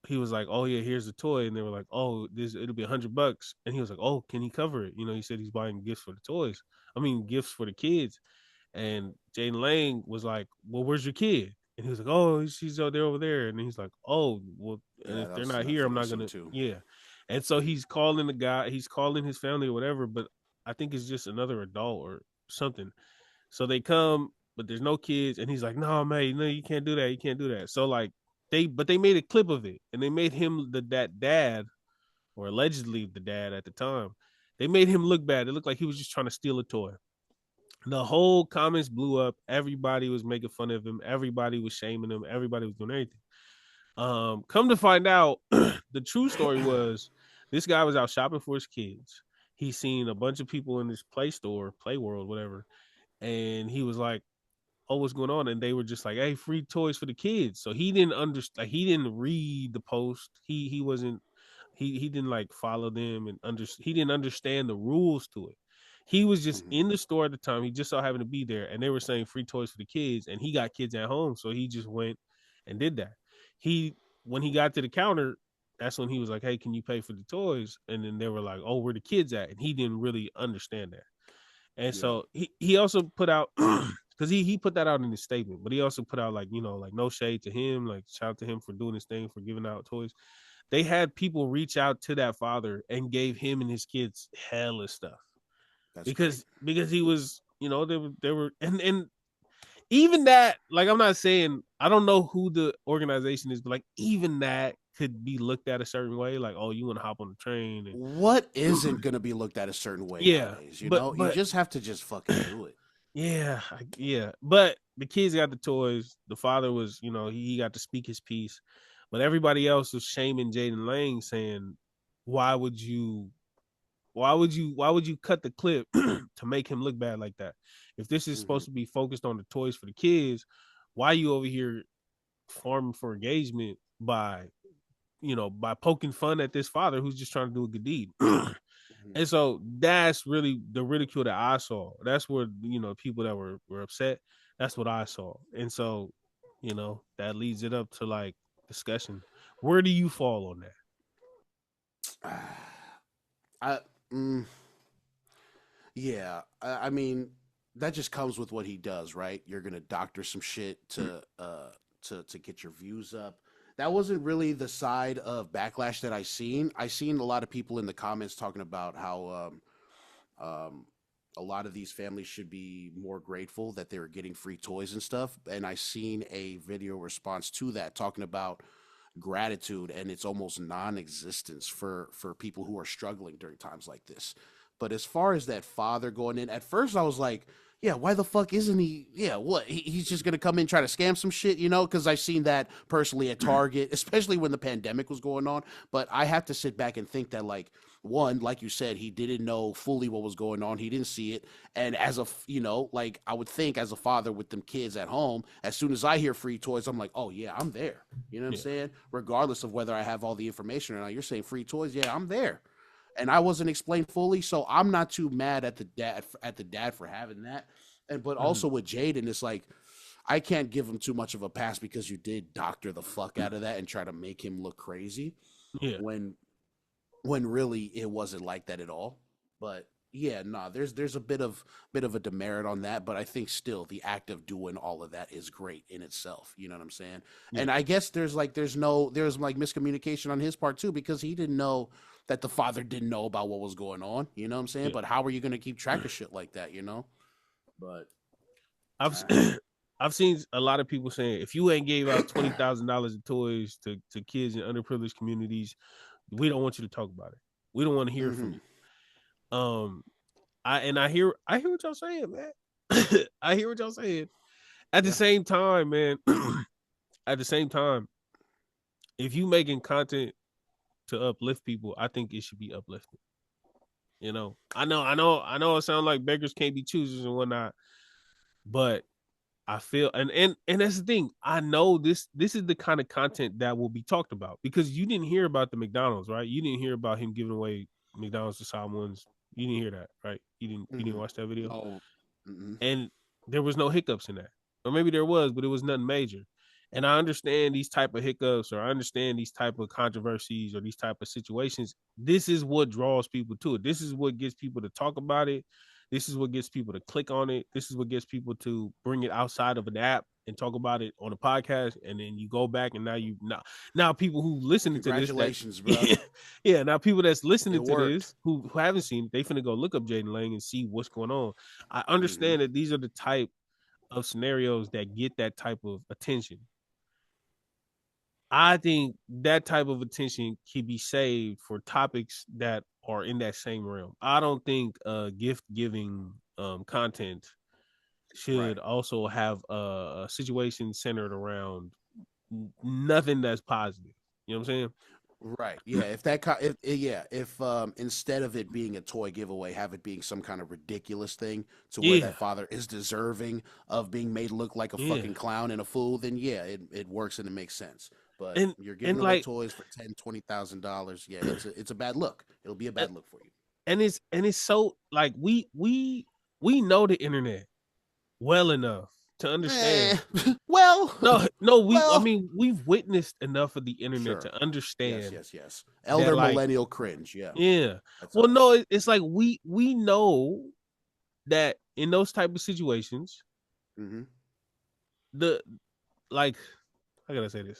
he was like, oh yeah, here's the toy. And they were like, oh, it'll be $100. And he was like, oh, can he cover it? He said he's buying gifts for the toys. Gifts for the kids. And Jaiden Laing was like, well, where's your kid? And he was like, oh, she's over there. And he's like, oh, well, and if they're not here, I'm not gonna. Yeah. And so he's calling the guy, he's calling his family or whatever, but I think it's just another adult or something. So they come, but there's no kids, and he's like, no, man, no, you can't do that. You can't do that. So like they made a clip of it, and they made him that dad, or allegedly the dad at the time. They made him look bad. It looked like he was just trying to steal a toy. The whole comments blew up. Everybody was making fun of him. Everybody was shaming him. Everybody was doing everything. Come to find out, the true story was this guy was out shopping for his kids. he seen a bunch of people in this Play World, whatever, and he was like, "Oh, what's going on?" And they were just like, "Hey, free toys for the kids." So he didn't understand. He didn't read the post. He wasn't. He didn't like follow them and he didn't understand the rules to it. He was just in the store at the time. He just so happened to be there, and they were saying free toys for the kids, and he got kids at home, so he just went and did that. When he got to the counter, that's when he was like, "Hey, can you pay for the toys?" And then they were like, "Oh, where the kids at?" And he didn't really understand that. And so he also put out because he put that out in his statement, but he also put out like, like no shade to him, like shout out to him for doing his thing, for giving out toys. They had people reach out to that father and gave him and his kids hella stuff. That's because he was, they were and even that, like, I'm not saying, I don't know who the organization is, but like even that could be looked at a certain way, like, oh, you want to hop on the train and what isn't going to be looked at a certain way nowadays, but you just have to just fucking do it. yeah, but the kids got the toys. The father was, he got to speak his piece, but everybody else was shaming Jaiden Laing, saying, why would you cut the clip to make him look bad like that? If this is supposed to be focused on the toys for the kids, why are you over here farming for engagement by poking fun at this father who's just trying to do a good deed? And so that's really the ridicule that I saw. That's where, people that were upset, that's what I saw. And so, that leads it up to like discussion. Where do you fall on that? I mean, that just comes with what he does, right? You're gonna doctor some shit to get your views up. That wasn't really the side of backlash that I seen. I seen a lot of people in the comments talking about how a lot of these families should be more grateful that they were getting free toys and stuff. And I seen a video response to that talking about gratitude and it's almost non-existence for people who are struggling during times like this. But as far as that father going in, at first I was like, yeah, why the fuck isn't he? Yeah, what? He's just gonna come in and try to scam some shit, Because I've seen that personally at Target, especially when the pandemic was going on. But I have to sit back and think that, like, one, like you said, he didn't know fully what was going on. He didn't see it, and as a, like I would think as a father with them kids at home, as soon as I hear free toys, I'm like, oh yeah, I'm there. You know what I'm saying? Regardless of whether I have all the information or not, you're saying free toys, yeah, I'm there. And I wasn't explained fully, so I'm not too mad at the dad for having that. And but also with Jaiden, it's like I can't give him too much of a pass because you did doctor the fuck out of that and try to make him look crazy. Yeah. When really it wasn't like that at all. But yeah, there's a bit of a demerit on that, but I think still the act of doing all of that is great in itself. You know what I'm saying? Yeah. And I guess there's like miscommunication on his part too, because he didn't know that the father didn't know about what was going on. You know what I'm saying? Yeah. But how are you going to keep track of shit like that? But I've seen a lot of people saying, if you ain't gave out $20,000 of toys to kids in underprivileged communities, we don't want you to talk about it. We don't want to hear from you. I hear what y'all saying, man. I hear what y'all saying. At the same time, man. At the same time, if you making content to uplift people, I think it should be uplifting. I know. It sounds like beggars can't be choosers and whatnot, but I feel and that's the thing. I know this is the kind of content that will be talked about, because you didn't hear about the McDonald's, right? You didn't hear about him giving away McDonald's to Samoans. You didn't hear that, right? You didn't watch that video. Oh. And there was no hiccups in that, or maybe there was, but it was nothing major. And I understand these type of hiccups, or I understand these type of controversies, or these type of situations. This is what draws people to it. This is what gets people to talk about it. This is what gets people to click on it. This is what gets people to bring it outside of an app and talk about it on a podcast. And then you go back, and now people who listen to this, congratulations, bro. Yeah, now people that's listening to this who haven't seen it, they finna go look up Jaiden Laing and see what's going on. I understand that these are the type of scenarios that get that type of attention. I think that type of attention can be saved for topics that are in that same realm. I don't think gift giving content should also have a situation centered around nothing that's positive. You know what I'm saying? Right. Yeah. If instead of it being a toy giveaway, have it being some kind of ridiculous thing to where Yeah, that father is deserving of being made look like a yeah, fucking clown and a fool, then yeah, it works and it makes sense. But and you're giving and away like toys for $10,000, $20,000. Yeah, it's a bad look. It'll be a bad look for you. and it's so like we know the internet well enough to Eh, understand. well, No, I well, mean, we've witnessed enough of the internet sure. to Yes, understand yes, yes. that, Elder like, millennial cringe. Yeah, yeah. that's Well, us. no, it's like we know that in those type of situations, Mm-hmm. the like, how can I say this?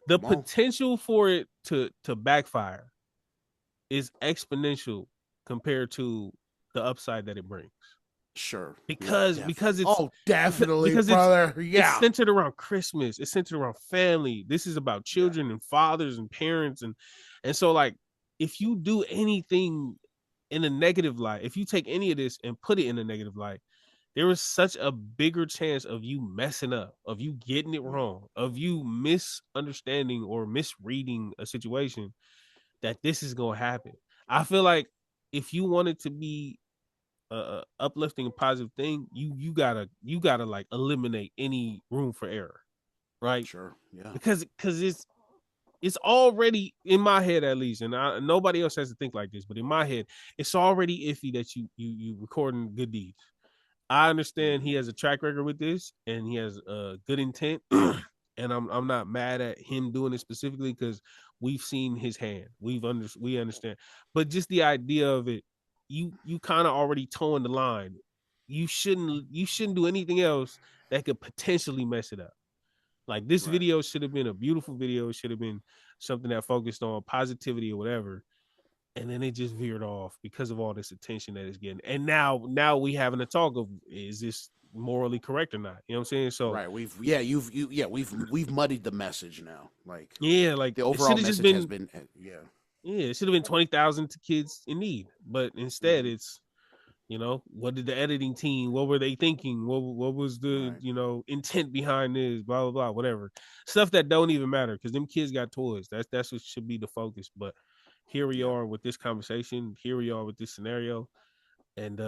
The Come on. potential for it to backfire is exponential compared to the upside that it brings. Sure. Yeah, Because definitely. it's Oh, definitely, because brother. it's Yeah. centered around Christmas. It's centered around family. This is about Yeah. children and fathers and parents and so like if you do anything in a negative light, if you take any of this and put it in a negative light, there is such a bigger chance of you messing up, of you getting it Yeah. wrong, of you misunderstanding or misreading a situation that this is going to happen. I feel like if you want it to be a uplifting and positive thing, you gotta like eliminate any room for error, right? Sure. Yeah. Because it's already in my head at least, and nobody else has to think like this, but in my head, it's already iffy that you recording good deeds. I understand Mm-hmm. he has a track record with this, and he has good intent, and I'm not mad at him doing it specifically because we've seen his hand, we understand, but just the idea of it, you kind of already towing the line. You shouldn't do anything else that could potentially mess it up. Like this Right. video should have been a beautiful video. It should have been something that focused on positivity or whatever. And then it just veered off because of all this attention that it's getting. And now we having a talk of, is this morally correct or not? You know what I'm saying? So Right. We've muddied the message now. Like yeah, like the it should overall have just message has been, been yeah. yeah, it should have been 20,000 to kids in need. But instead Mm-hmm. it's, what did the editing team, what were they thinking? What was the, Right. intent behind this, blah, blah, blah, whatever. Stuff that don't even matter because them kids got toys. That's what should be the focus. But here we Yeah. are with this conversation. Here we are with this scenario. And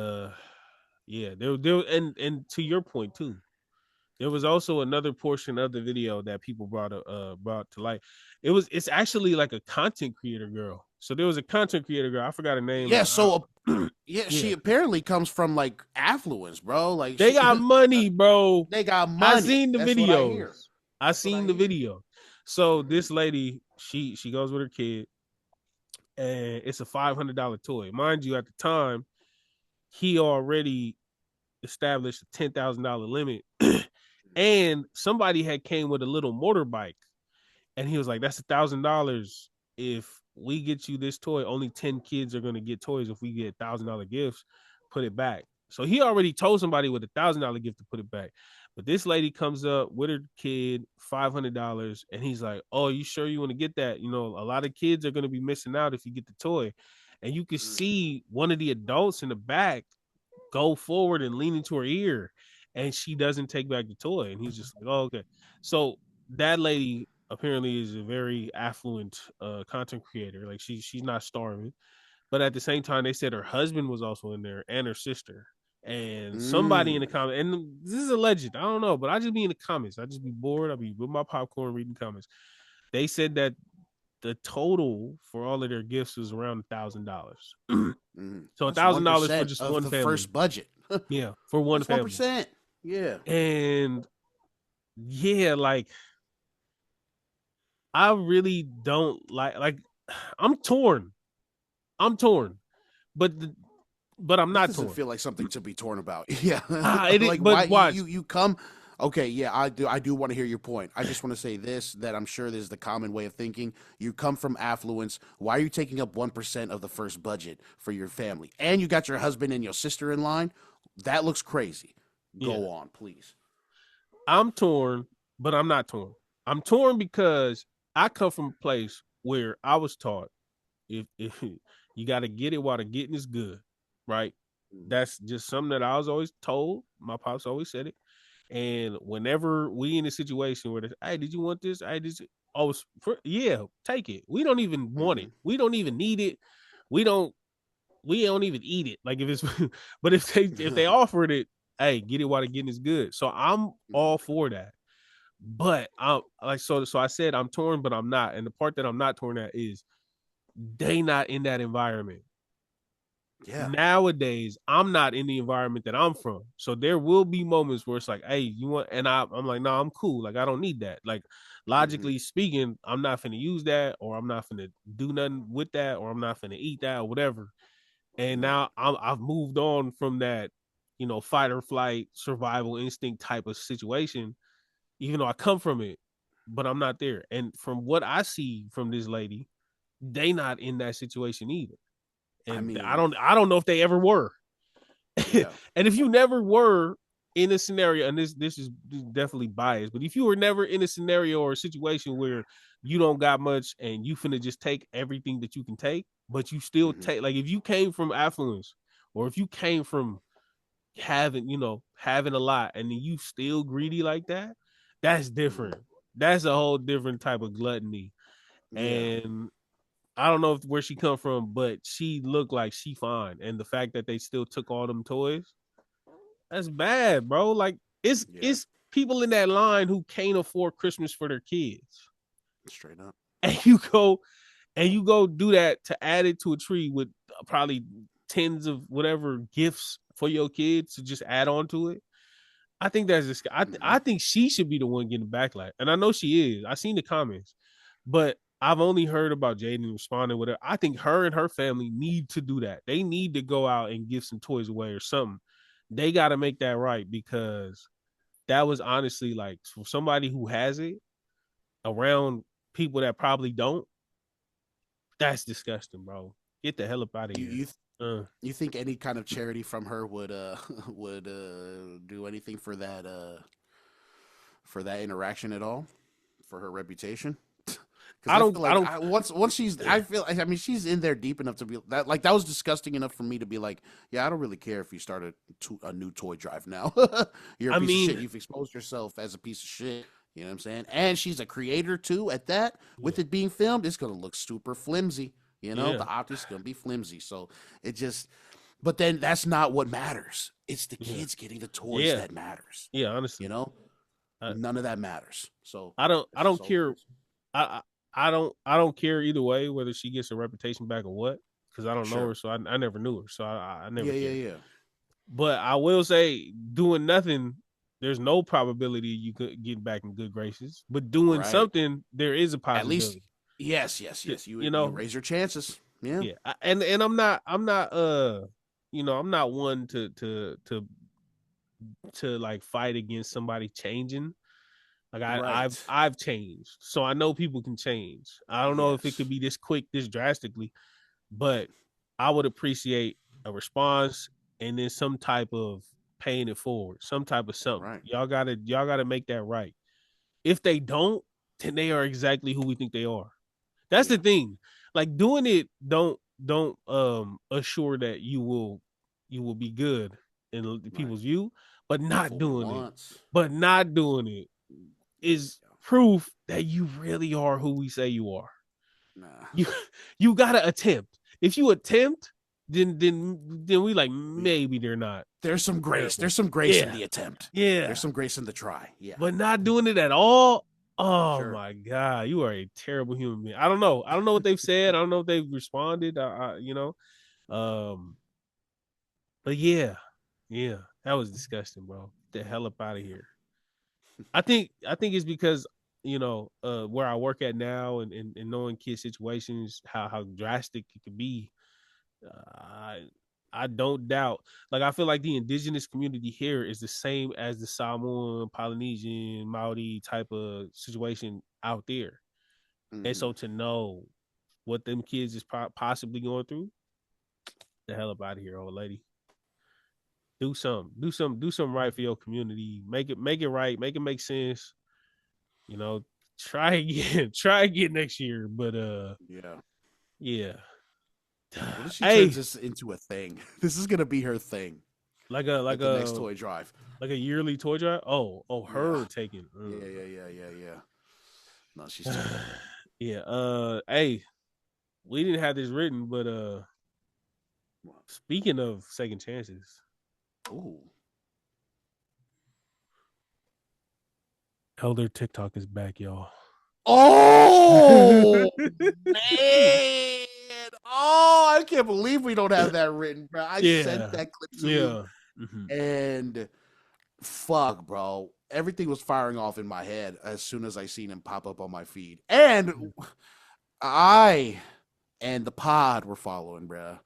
yeah, there and to your point too. There was also another portion of the video that people brought to light. It's actually like a content creator girl. So there was a content creator girl. I forgot her name. Yeah. So yeah, Yeah, she apparently comes from like affluence, bro. Like they she, got money, bro. they got I money. seen the That's what I hear. videos. I That's what I seen the hear. video. So Mm-hmm. this lady, she goes with her kid, and it's a $500 toy. Mind you, at the time, he already established a $10,000 limit, and somebody had came with a little motorbike, and he was like, "That's $1,000. If we get you this toy, only 10 kids are gonna get toys. If we get $1,000 gifts, put it back." So he already told somebody with $1,000 gift to put it back. But this lady comes up with her kid, $500, and he's like, "Oh, you sure you want to get that? A lot of kids are gonna be missing out if you get the toy." And you can see one of the adults in the back go forward and lean into her ear, and she doesn't take back the toy, and he's just like, "Oh, okay." So that lady apparently is a very affluent content creator. Like she's not starving, but at the same time they said her husband was also in there and her sister, and somebody in the Mm. comment, and this is alleged, I don't know, but I just be in the comments, I just be bored, I'll be with my popcorn reading comments. They said that the total for all of their gifts was around $1,000. Mm. So a That's thousand one dollars for percent just of one the family. first budget. Yeah, for one That's one family. percent. Yeah. And yeah, like I really don't like I'm torn. I'm torn. But but I'm This not doesn't torn. feel like something to be torn about. Yeah. It is, Like but why watch. you come. Okay, yeah, I do want to hear your point. I just want to say this, that I'm sure this is the common way of thinking. You come from affluence. Why are you taking up 1% of the first budget for your family? And you got your husband and your sister in line? That looks crazy. Yeah. Go on, please. I'm torn, but I'm not torn. I'm torn because I come from a place where I was taught if you got to get it while the getting is good, right? That's just something that I was always told. My pops always said it. And whenever we in a situation where, hey, did you want this? Hey, oh, yeah, take it. We don't even want it. We don't even need it. We don't even eat it. Like if it's, but if they offered it, hey, get it while the getting is good. So I'm all for that. But I'm like, so I said I'm torn, but I'm not. And the part that I'm not torn at is they not in that environment. Yeah. Nowadays, I'm not in the environment that I'm from. So there will be moments where it's like, hey, you want, and I'm like, no, I'm cool. Like, I don't need that. Like, logically speaking, I'm not finna use that, or I'm not finna do nothing with that, or I'm not finna eat that, or whatever. And now I've moved on from that, fight or flight, survival instinct type of situation, even though I come from it, but I'm not there. And from what I see from this lady, they not in that situation either. And I don't know if they ever were. Yeah. And if you never were in a scenario, and this is definitely biased, but if you were never in a scenario or a situation where you don't got much and you finna just take everything that you can take, but you still take, like if you came from affluence, or if you came from having a lot, and then you still greedy like that, that's different. That's a whole different type of gluttony. And I don't know where she come from, but she looked like she fine. And the fact that they still took all them toys, that's bad, bro. Like it's people in that line who can't afford Christmas for their kids. Straight up. And you go do that to add it to a tree with probably tens of whatever gifts for your kids to just add on to it. I think that's just I think she should be the one getting backlash. And I know she is. I seen the comments, but I've only heard about Jaiden responding with her. I think her and her family need to do that. They need to go out and give some toys away or something. They got to make that right, because that was honestly, like, for somebody who has it around people that probably don't, that's disgusting, bro. Get the hell up out of here. You think any kind of charity from her would do anything for that interaction at all, for her reputation? I don't once she's she's in there deep enough to be that, like, that was disgusting enough for me to be like, yeah, I don't really care if you start a new toy drive now. You're a piece of shit. You've exposed yourself as a piece of shit. You know what I'm saying? And she's a creator too at that. With it being filmed, it's gonna look super flimsy. The optics is gonna be flimsy. So it just, but then that's not what matters. It's the kids getting the toys that matters. Yeah, honestly. None of that matters. So I don't care. I don't care either way whether she gets her reputation back or what, because I don't know her, so I never knew her, so I never. Yeah. But I will say, doing nothing, there's no probability you could get back in good graces. But doing something, there is a possibility. At least, yes. You raise your chances. Yeah. And I'm not I'm not one to like fight against somebody changing. Like I've changed, so I know people can change. I don't know if it could be this quick, this drastically, but I would appreciate a response and then some type of paying it forward, some type of something. Right. Y'all gotta make that right. If they don't, then they are exactly who we think they are. That's the thing. Like, doing it don't assure that you will be good in people's view, but not doing it is proof that you really are who we say you are. Nah. You gotta attempt. If you attempt, then we like, maybe they're not. There's some grace. There's some grace in the attempt. Yeah. There's some grace in the try. Yeah. But not doing it at all. Oh my God, you are a terrible human being. I don't know what they've said. I don't know if they've responded. But yeah, that was disgusting, bro. Get the hell up out of here. I think it's because where I work at now, and knowing kid situations, how drastic it could be. I don't doubt. Like, I feel like the indigenous community here is the same as the Samoan, Polynesian, Maori type of situation out there. And so to know what them kids is possibly going through, the hell up out of here, old lady. Do something right for your community. Make it right. Make it make sense. Try again next year. But yeah. What if she turns this into a thing? This is gonna be her thing. Like a next toy drive. Like a yearly toy drive? Oh, her taking. Yeah. No, she's too good. Yeah. Hey, we didn't have this written, but speaking of second chances, Ooh. Elder TikTok is back, y'all. Oh man! Oh, I can't believe we don't have that written, bro. I sent that clip to you, and fuck, bro. Everything was firing off in my head as soon as I seen him pop up on my feed, and I and the pod were following, bro.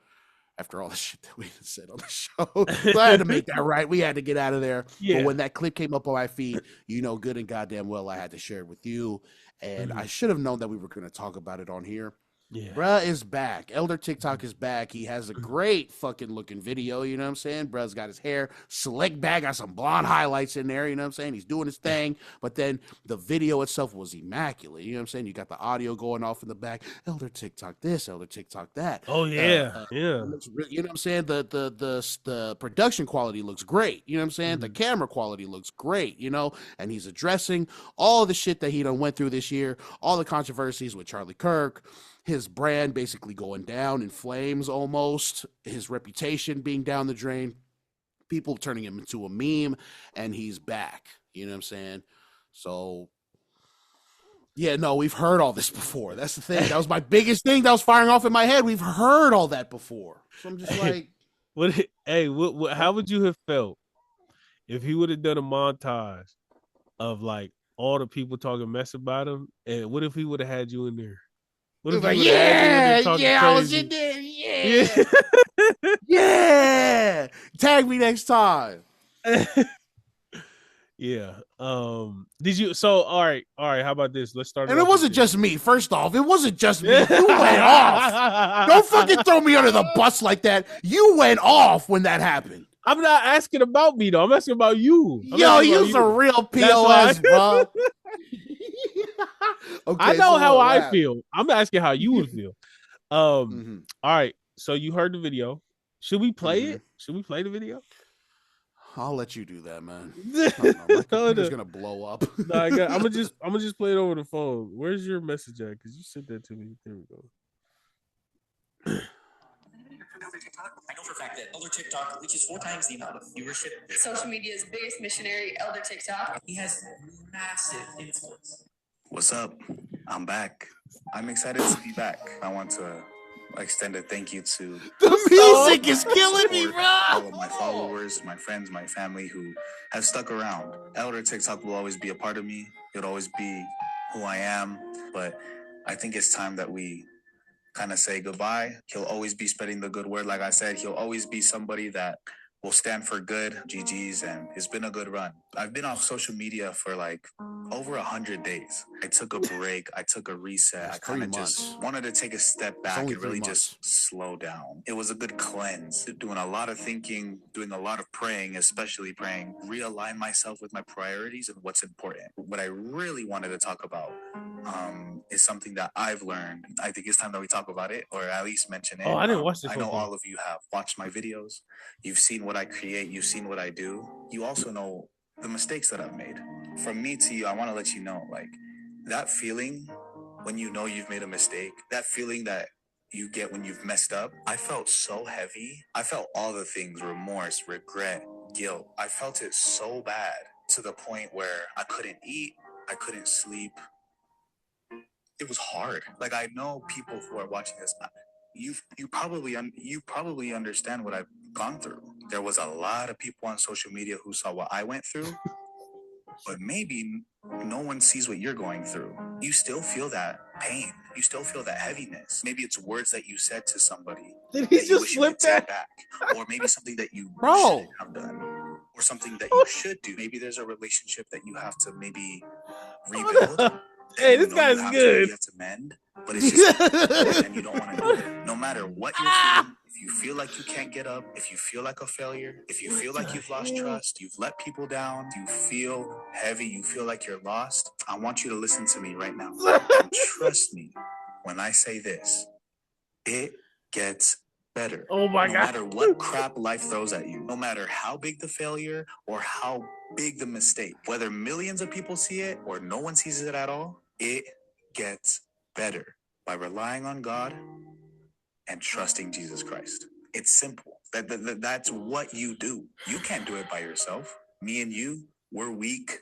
After all the shit that we said on the show, so I had to make that right. We had to get out of there. Yeah. But when that clip came up on my feed, you know, good and goddamn well, I had to share it with you. And I should have known that we were going to talk about it on here. Yeah. Bruh is back. Elder TikTok is back. He has a great fucking looking video. You know what I'm saying? Bruh's got his hair slicked back, got some blonde highlights in there. You know what I'm saying? He's doing his thing. But then the video itself was immaculate. You know what I'm saying? You got the audio going off in the back. Elder TikTok this, Elder TikTok that. Oh yeah, yeah. You know what I'm saying? The production quality looks great. You know what I'm saying? The camera quality looks great. You know, and he's addressing all the shit that he done went through this year, all the controversies with Charlie Kirk. His brand basically going down in flames almost, his reputation being down the drain, people turning him into a meme, and he's back. You know what I'm saying? So, yeah, no, we've heard all this before. That's the thing. That was my biggest thing that was firing off in my head. We've heard all that before. So I'm just like... how would you have felt if he would have done a montage of, like, all the people talking mess about him, and what if he would have had you in there? Like, yeah, I was in there. Yeah. Yeah. Tag me next time. Yeah. Did you? So, all right. How about this? Let's start. And it wasn't just me. First off, it wasn't just me. You went off. Don't fucking throw me under the bus like that. You went off when that happened. I'm not asking about me though. I'm asking about you. Yo, you's a real POS, bro. Okay, I know how I feel. I'm asking how you would feel. All right. So you heard the video. Should we play it? Should we play the video? I'll let you do that, man. My computer's gonna blow up. I'm gonna just play it over the phone. Where's your message at? Because you sent that to me. There we go. I know for a fact that Elder TikTok reaches 4 times the amount of viewership. Social media's biggest missionary, Elder TikTok. He has massive influence. What's up? I'm back. I'm excited to be back. I want to extend a thank you to the music is killing me, bro. All of my followers, my friends, my family who have stuck around. Elder TikTok will always be a part of me. It'll always be who I am. But I think it's time that we kind of say goodbye. He'll always be spreading the good word. Like I said, he'll always be somebody that will stand for good, GG's, and it's been a good run. I've been off social media for like over 100 days. I took a break. I took a reset. I kind of just wanted to take a step back and really just slow down. It was a good cleanse. Doing a lot of thinking, doing a lot of praying, especially praying, realign myself with my priorities and what's important. What I really wanted to talk about is something that I've learned. I think it's time that we talk about it, or at least mention it. Oh, I didn't watch this. I know all of you have watched my videos. You've seen what I create. You've seen what I do. You also know the mistakes that I've made. From me to you, I want to let you know, like, that feeling when you know you've made a mistake, that feeling that you get when you've messed up, I felt so heavy. I felt all the things: remorse, regret, guilt. I felt it so bad to the point where I couldn't eat. I couldn't sleep. It was hard. Like, I know people who are watching this, you probably understand what I've gone through. There was a lot of people on social media who saw what I went through, but maybe no one sees what you're going through. You still feel that pain. You still feel that heaviness. Maybe it's words that you said to somebody that you wish you could take back, or maybe something that you shouldn't have done, or something that you should do. Maybe there's a relationship that you have to maybe rebuild. Hey, this guy's good. You have to mend, but it's just and you don't want to do it. No matter what you're feeling, if you feel like you can't get up, if you feel like a failure, if you feel like you've lost trust, you've let people down, you feel heavy, you feel like you're lost, I want you to listen to me right now. And trust me when I say this, it gets better. Oh my God. No matter what crap life throws at you, no matter how big the failure or how big the mistake, whether millions of people see it or no one sees it at all, it gets better by relying on God and trusting Jesus Christ. It's simple. That's what you do. You can't do it by yourself. Me and you, we're weak.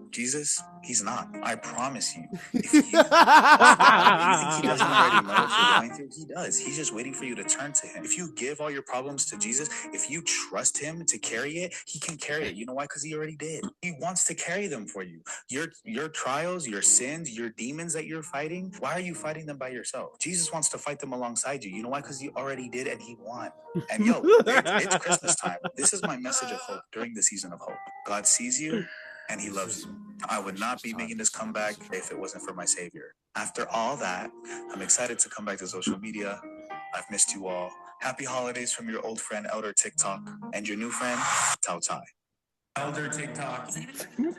Jesus, he's not. I promise you. If you think he doesn't already know what you're going through, he does. He's just waiting for you to turn to him. If you give all your problems to Jesus, if you trust him to carry it, he can carry it. You know why? Because he already did. He wants to carry them for you. Your trials, your sins, your demons that you're fighting, why are you fighting them by yourself? Jesus wants to fight them alongside you. You know why? Because he already did and he won. And yo, it's Christmas time. This is my message of hope during the season of hope. God sees you and he loves you. I would not be making this comeback if it wasn't for my Savior. After all that, I'm excited to come back to social media. I've missed you all. Happy holidays from your old friend, Elder TikTok, and your new friend, Tao Tai. Elder TikTok. You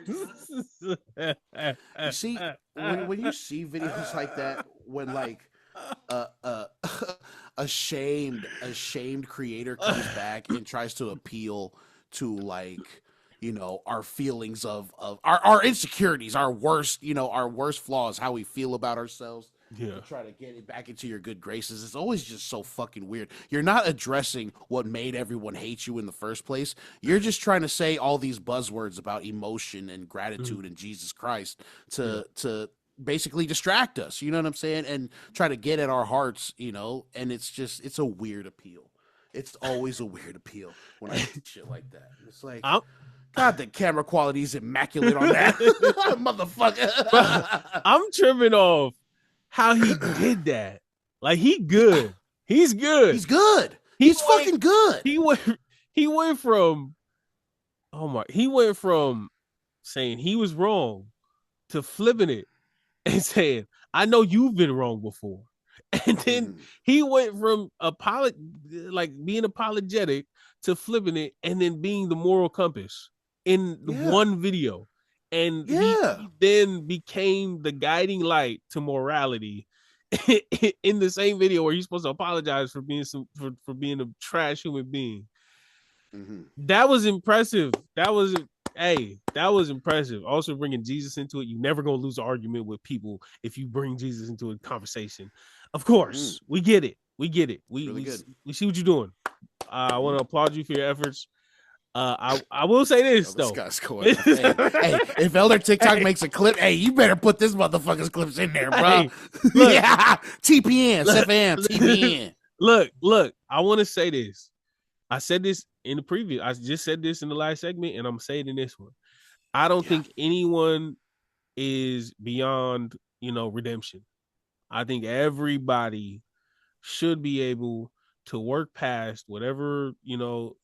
see, when you see videos like that, when like a shamed creator comes back and tries to appeal to like, you know, our feelings of our insecurities, our worst flaws, how we feel about ourselves. Yeah. Try to get it back into your good graces. It's always just so fucking weird. You're not addressing what made everyone hate you in the first place. You're just trying to say all these buzzwords about emotion and gratitude and Jesus Christ to basically distract us. You know what I'm saying? And try to get at our hearts, you know, and it's a weird appeal. It's always a weird appeal when I do shit like that. It's like, God, the camera quality is immaculate on that. Motherfucker. I'm tripping off how he did that. Like, he's good. He's good. He's good. He's fucking good. He went from saying he was wrong to flipping it and saying, I know you've been wrong before. And then he went from being apologetic to flipping it and then being the moral compass in one video. And he then became the guiding light to morality in the same video where he's supposed to apologize for being for being a trash human being. That was impressive. That was impressive. Also bringing Jesus into it. You're never going to lose an argument with people if you bring Jesus into a conversation. Of course, we get it. We see what you're doing. I want to applaud you for your efforts. I will say this though. This guy's going. hey, if Elder TikTok makes a clip, hey, you better put this motherfucker's clips in there, bro. Hey, look, yeah, TPN, Sefa, TPN. Look. I want to say this. I said this in the previous. I just said this in the last segment, and I'm gonna say it in this one. I don't think anyone is beyond, redemption. I think everybody should be able to work past whatever,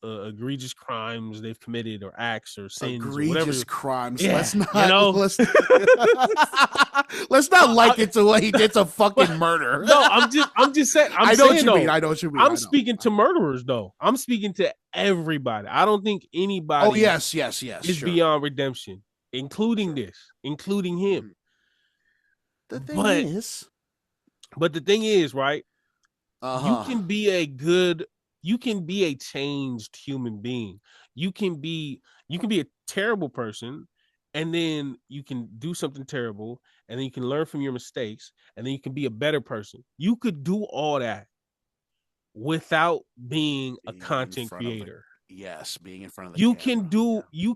egregious crimes they've committed or acts or sins. Egregious crimes. Yeah, let's not let's not like it to what he did to fucking murder. No, I'm just saying. I know what you mean. I'm speaking to murderers though. I'm speaking to everybody. I don't think anybody. Oh yes, is beyond redemption, including him. The thing but the thing is, right? You can be a changed human being. You can be a terrible person, and then you can do something terrible, and then you can learn from your mistakes, and then you can be a better person. You could do all that without being a content creator. Being in front of the camera. You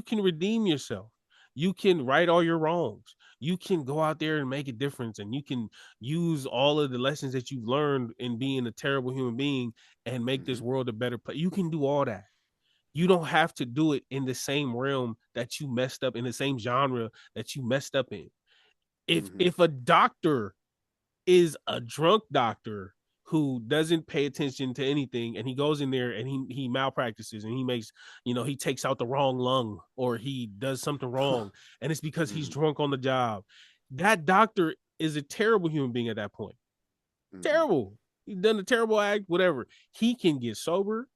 can redeem yourself. You can right all your wrongs. You can go out there and make a difference, and you can use all of the lessons that you've learned in being a terrible human being and make this world a better place. You can do all that. You don't have to do it in the same realm that you messed up, in the same genre that you messed up in. If a doctor is a drunk doctor who doesn't pay attention to anything, and he goes in there and he malpractices and he makes, he takes out the wrong lung, or he does something wrong, and it's because he's drunk on the job. That doctor is a terrible human being at that point. Terrible. He's done a terrible act, whatever. He can get sober.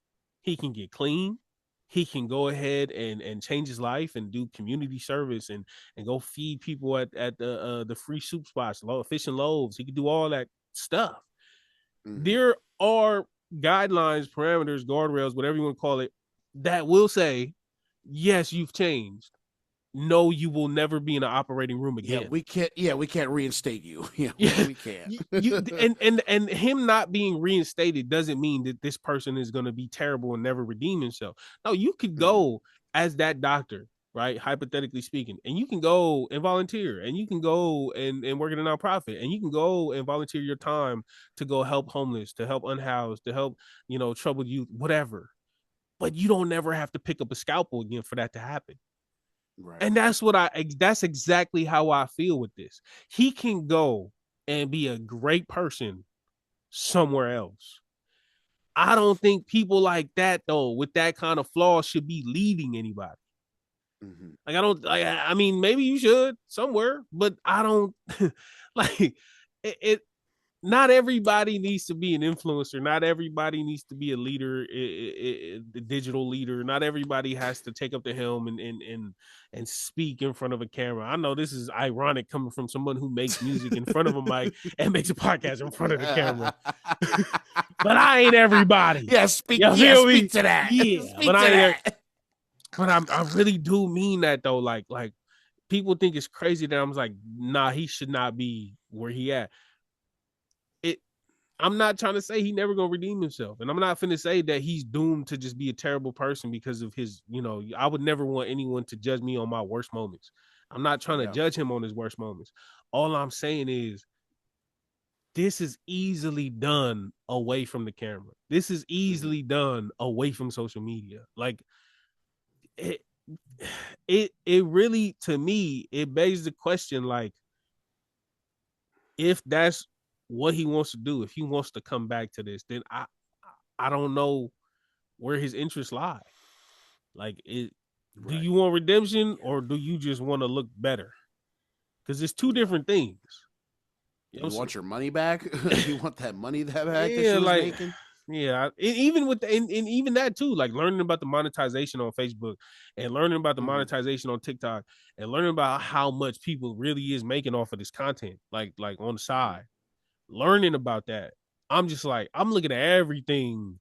He can get clean. He can go ahead and change his life and do community service and go feed people at the free soup spots, fish and loaves. He can do all that stuff. There are guidelines, parameters, guardrails, whatever you want to call it, that will say, yes, you've changed. know you will never be in an operating room again. We can't reinstate you. Yeah, we can't. and him not being reinstated doesn't mean that this person is going to be terrible and never redeem himself. No, you could go as that doctor, right? Hypothetically speaking, and you can go and volunteer, and you can go and work in a nonprofit, and you can go and volunteer your time to go help homeless, to help unhoused, to help, troubled youth, whatever. But you don't never have to pick up a scalpel again for that to happen. Right. And that's exactly how I feel with this. He can go and be a great person somewhere else. I don't think people like that, though, with that kind of flaw, should be leading anybody. Like, I mean, maybe you should somewhere, but I don't like it. Not everybody needs to be an influencer. Not everybody needs to be a leader, a digital leader. Not everybody has to take up the helm and speak in front of a camera. I know this is ironic coming from someone who makes music in front of a mic and makes a podcast in front of the camera. But I ain't everybody. Yeah, speak to that. Yeah, speak but I really do mean that, though. Like people think it's crazy that I'm like, nah, he should not be where he at. I'm not trying to say he never gonna redeem himself, and I'm not finna say that he's doomed to just be a terrible person because of his, I would never want anyone to judge me on my worst moments. I'm not trying to judge him on his worst moments. All I'm saying is this is easily done away from the camera. This is easily done away from social media. Like it really, to me, it begs the question, like, if that's what he wants to do, if he wants to come back to this, then I don't know where his interests lie. Like, do you want redemption or do you just want to look better? Because it's two different things. You want your money back? You want that money back that she was making? Yeah, even with and even that too, like learning about the monetization on Facebook and learning about the monetization on TikTok and learning about how much people really is making off of this content, like on the side. Learning about that, I'm just like, I'm looking at everything,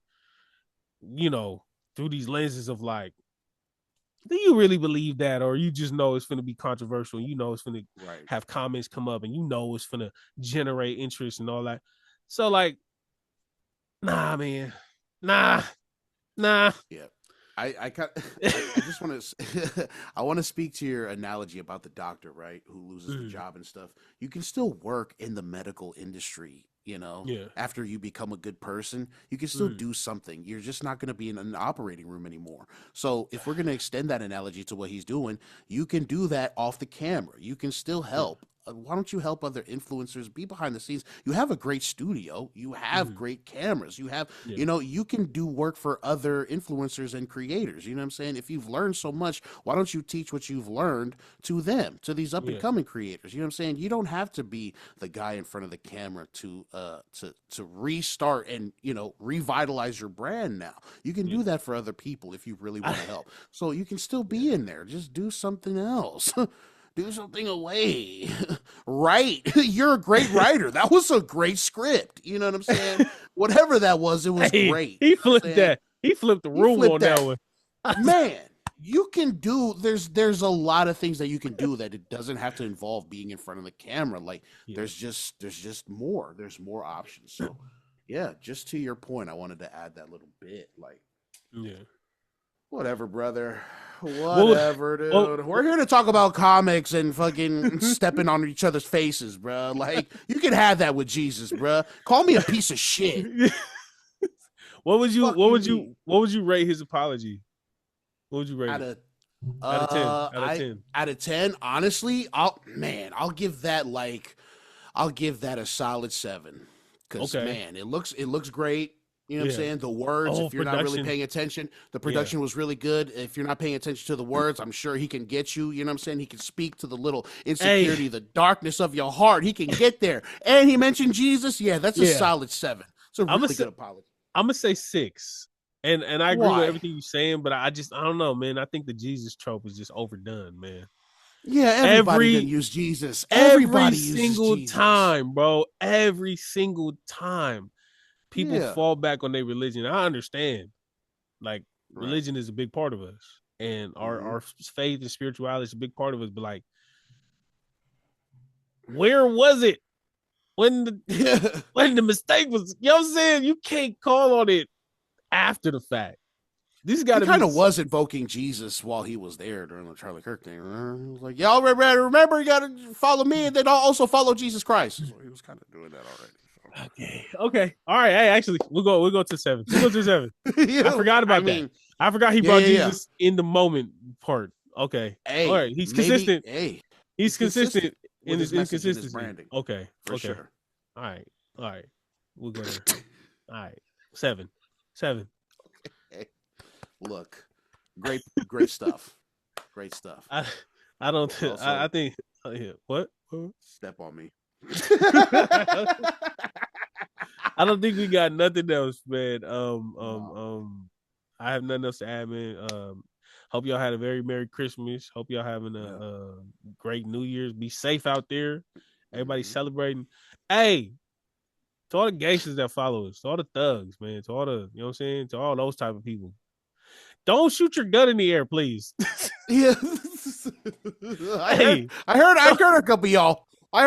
through these lenses of like, do you really believe that, or you just know it's going to be controversial? It's going to have comments come up, and it's going to generate interest and all that. So like, nah, man, nah. Yeah, I just want to I want to speak to your analogy about the doctor, right, who loses the job and stuff. You can still work in the medical industry, after you become a good person. You can still do something. You're just not going to be in an operating room anymore. So if we're going to extend that analogy to what he's doing, you can do that off the camera. You can still help. Why don't you help other influencers be behind the scenes? You have a great studio. You have great cameras. You have, you can do work for other influencers and creators. You know what I'm saying? If you've learned so much, why don't you teach what you've learned to them, to these up and coming creators? You know what I'm saying? You don't have to be the guy in front of the camera to restart and, revitalize your brand now. You can do that for other people if you really want to help. So you can still be in there. Just do something else. Do something away. Right. You're a great writer. That was a great script. You know what I'm saying? Whatever that was, it was great. He flipped that. He flipped the room on that one. Man, you can do, there's a lot of things that you can do that it doesn't have to involve being in front of the camera. Like there's just more. There's more options. So yeah, just to your point, I wanted to add that little bit. Like, whatever, brother. Whatever, dude. We're here to talk about comics and fucking stepping on each other's faces, bro. Like, you can have that with Jesus, bro. Call me a piece of shit. What would you rate his apology? What would you rate it? Out of 10. Out of 10, honestly, I'll give that a solid 7. Because man, it looks great. You know what I'm saying? The words, if you're not really paying attention, the production was really good. If you're not paying attention to the words, I'm sure he can get you. You know what I'm saying? He can speak to the little insecurity, the darkness of your heart. He can get there. And he mentioned Jesus. Yeah, that's a solid 7. It's a really good apology. I'm going to say 6. And I agree with everything you're saying, but I don't know, man. I think the Jesus trope is just overdone, man. Yeah, everybody can use Jesus. Everybody uses Jesus. Every single time, bro. Every single time. People fall back on their religion. I understand. Like, religion is a big part of us. and our faith and spirituality is a big part of it. But like, where was it when the mistake was? You know what I'm saying? You can't call on it after the fact. This got to kind of was invoking Jesus while he was there during the Charlie Kirk thing. He was like, y'all remember you got to follow me and then also follow Jesus Christ. So he was kind of doing that already. Okay. All right. Hey, actually, we'll go to 7. We'll go to 7. I forgot about that. I forgot he brought Jesus in the moment part. Okay. Hey, all right. He's consistent. Hey, he's consistent in his inconsistency. His branding. Okay. For sure. All right. We'll go there. All right. 7. Okay. Look, great stuff. Great stuff. I don't. I think. What? Step on me. I don't think we got nothing else, man. I have nothing else to add, man. Hope y'all had a very Merry Christmas. Hope y'all having a great New Year's. Be safe out there. Everybody celebrating. Hey, to all the gangsters that follow us, to all the thugs, man, to all the, you know what I'm saying, to all those type of people. Don't shoot your gun in the air, please. Yeah. I heard a couple of y'all. All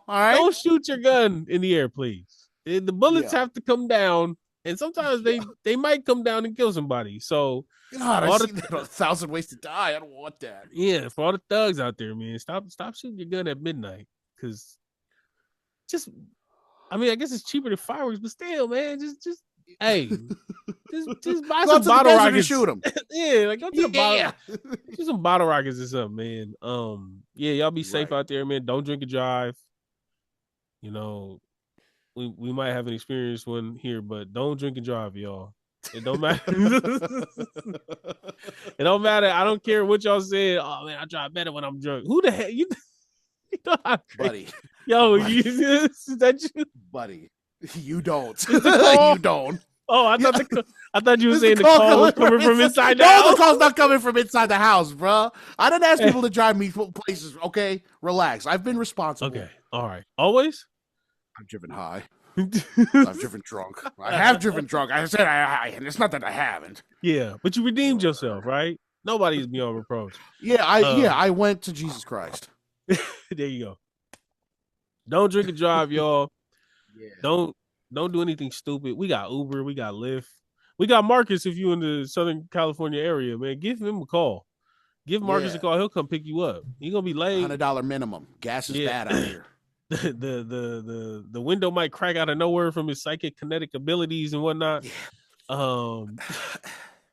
right. Don't shoot your gun in the air, please. The bullets have to come down, and sometimes they might come down and kill somebody. So, God, I see that 1,000 Ways to Die. I don't want that. Yeah, for all the thugs out there, man, stop shooting your gun at midnight, because I guess it's cheaper than fireworks, but still, man, just hey, just buy some bottle rockets and shoot them. Yeah, like go to the bottle. Do some bottle rockets or something, man. Y'all be safe out there, man. Don't drink and drive. You know, we might have an experienced one here, but don't drink and drive, y'all. It don't matter. It don't matter. I don't care what y'all said. Oh man, I drive better when I'm drunk. Who the hell you? Buddy. Yo, buddy. Is that you? Buddy, you don't. You don't. Oh, I thought you were saying the call was coming from inside the house. No, the call's not coming from inside the house, bro. I didn't ask people to drive me places. Okay, relax. I've been responsible. Okay, all right. Always? I've driven high. I've driven drunk. I have driven drunk. I said and it's not that I haven't. Yeah, but you redeemed yourself, right? Nobody's beyond reproach. Yeah, I went to Jesus Christ. There you go. Don't drink and drive, y'all. Yeah. Don't do anything stupid. We got Uber, we got Lyft, we got Marcus. If you in the Southern California area, man, give him a call. Give Marcus a call. He'll come pick you up. You're gonna be late. $100 minimum. Gas is bad out here. The window might crack out of nowhere from his psychic kinetic abilities and whatnot. Yeah.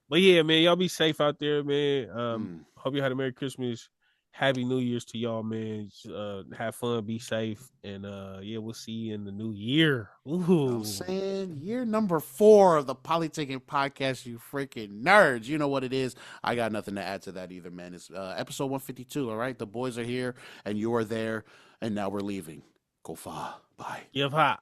But yeah, man, y'all be safe out there, man. Hope you had a Merry Christmas. Happy New Year's to y'all, man. Have fun, be safe, and we'll see you in the new year. Ooh. I'm saying year number 4 of the Polytickin Podcast, you freaking nerds. You know what it is. I got nothing to add to that either, man. It's episode 152, all right? The boys are here, and you are there, and now we're leaving. Go far. Bye. Give hot.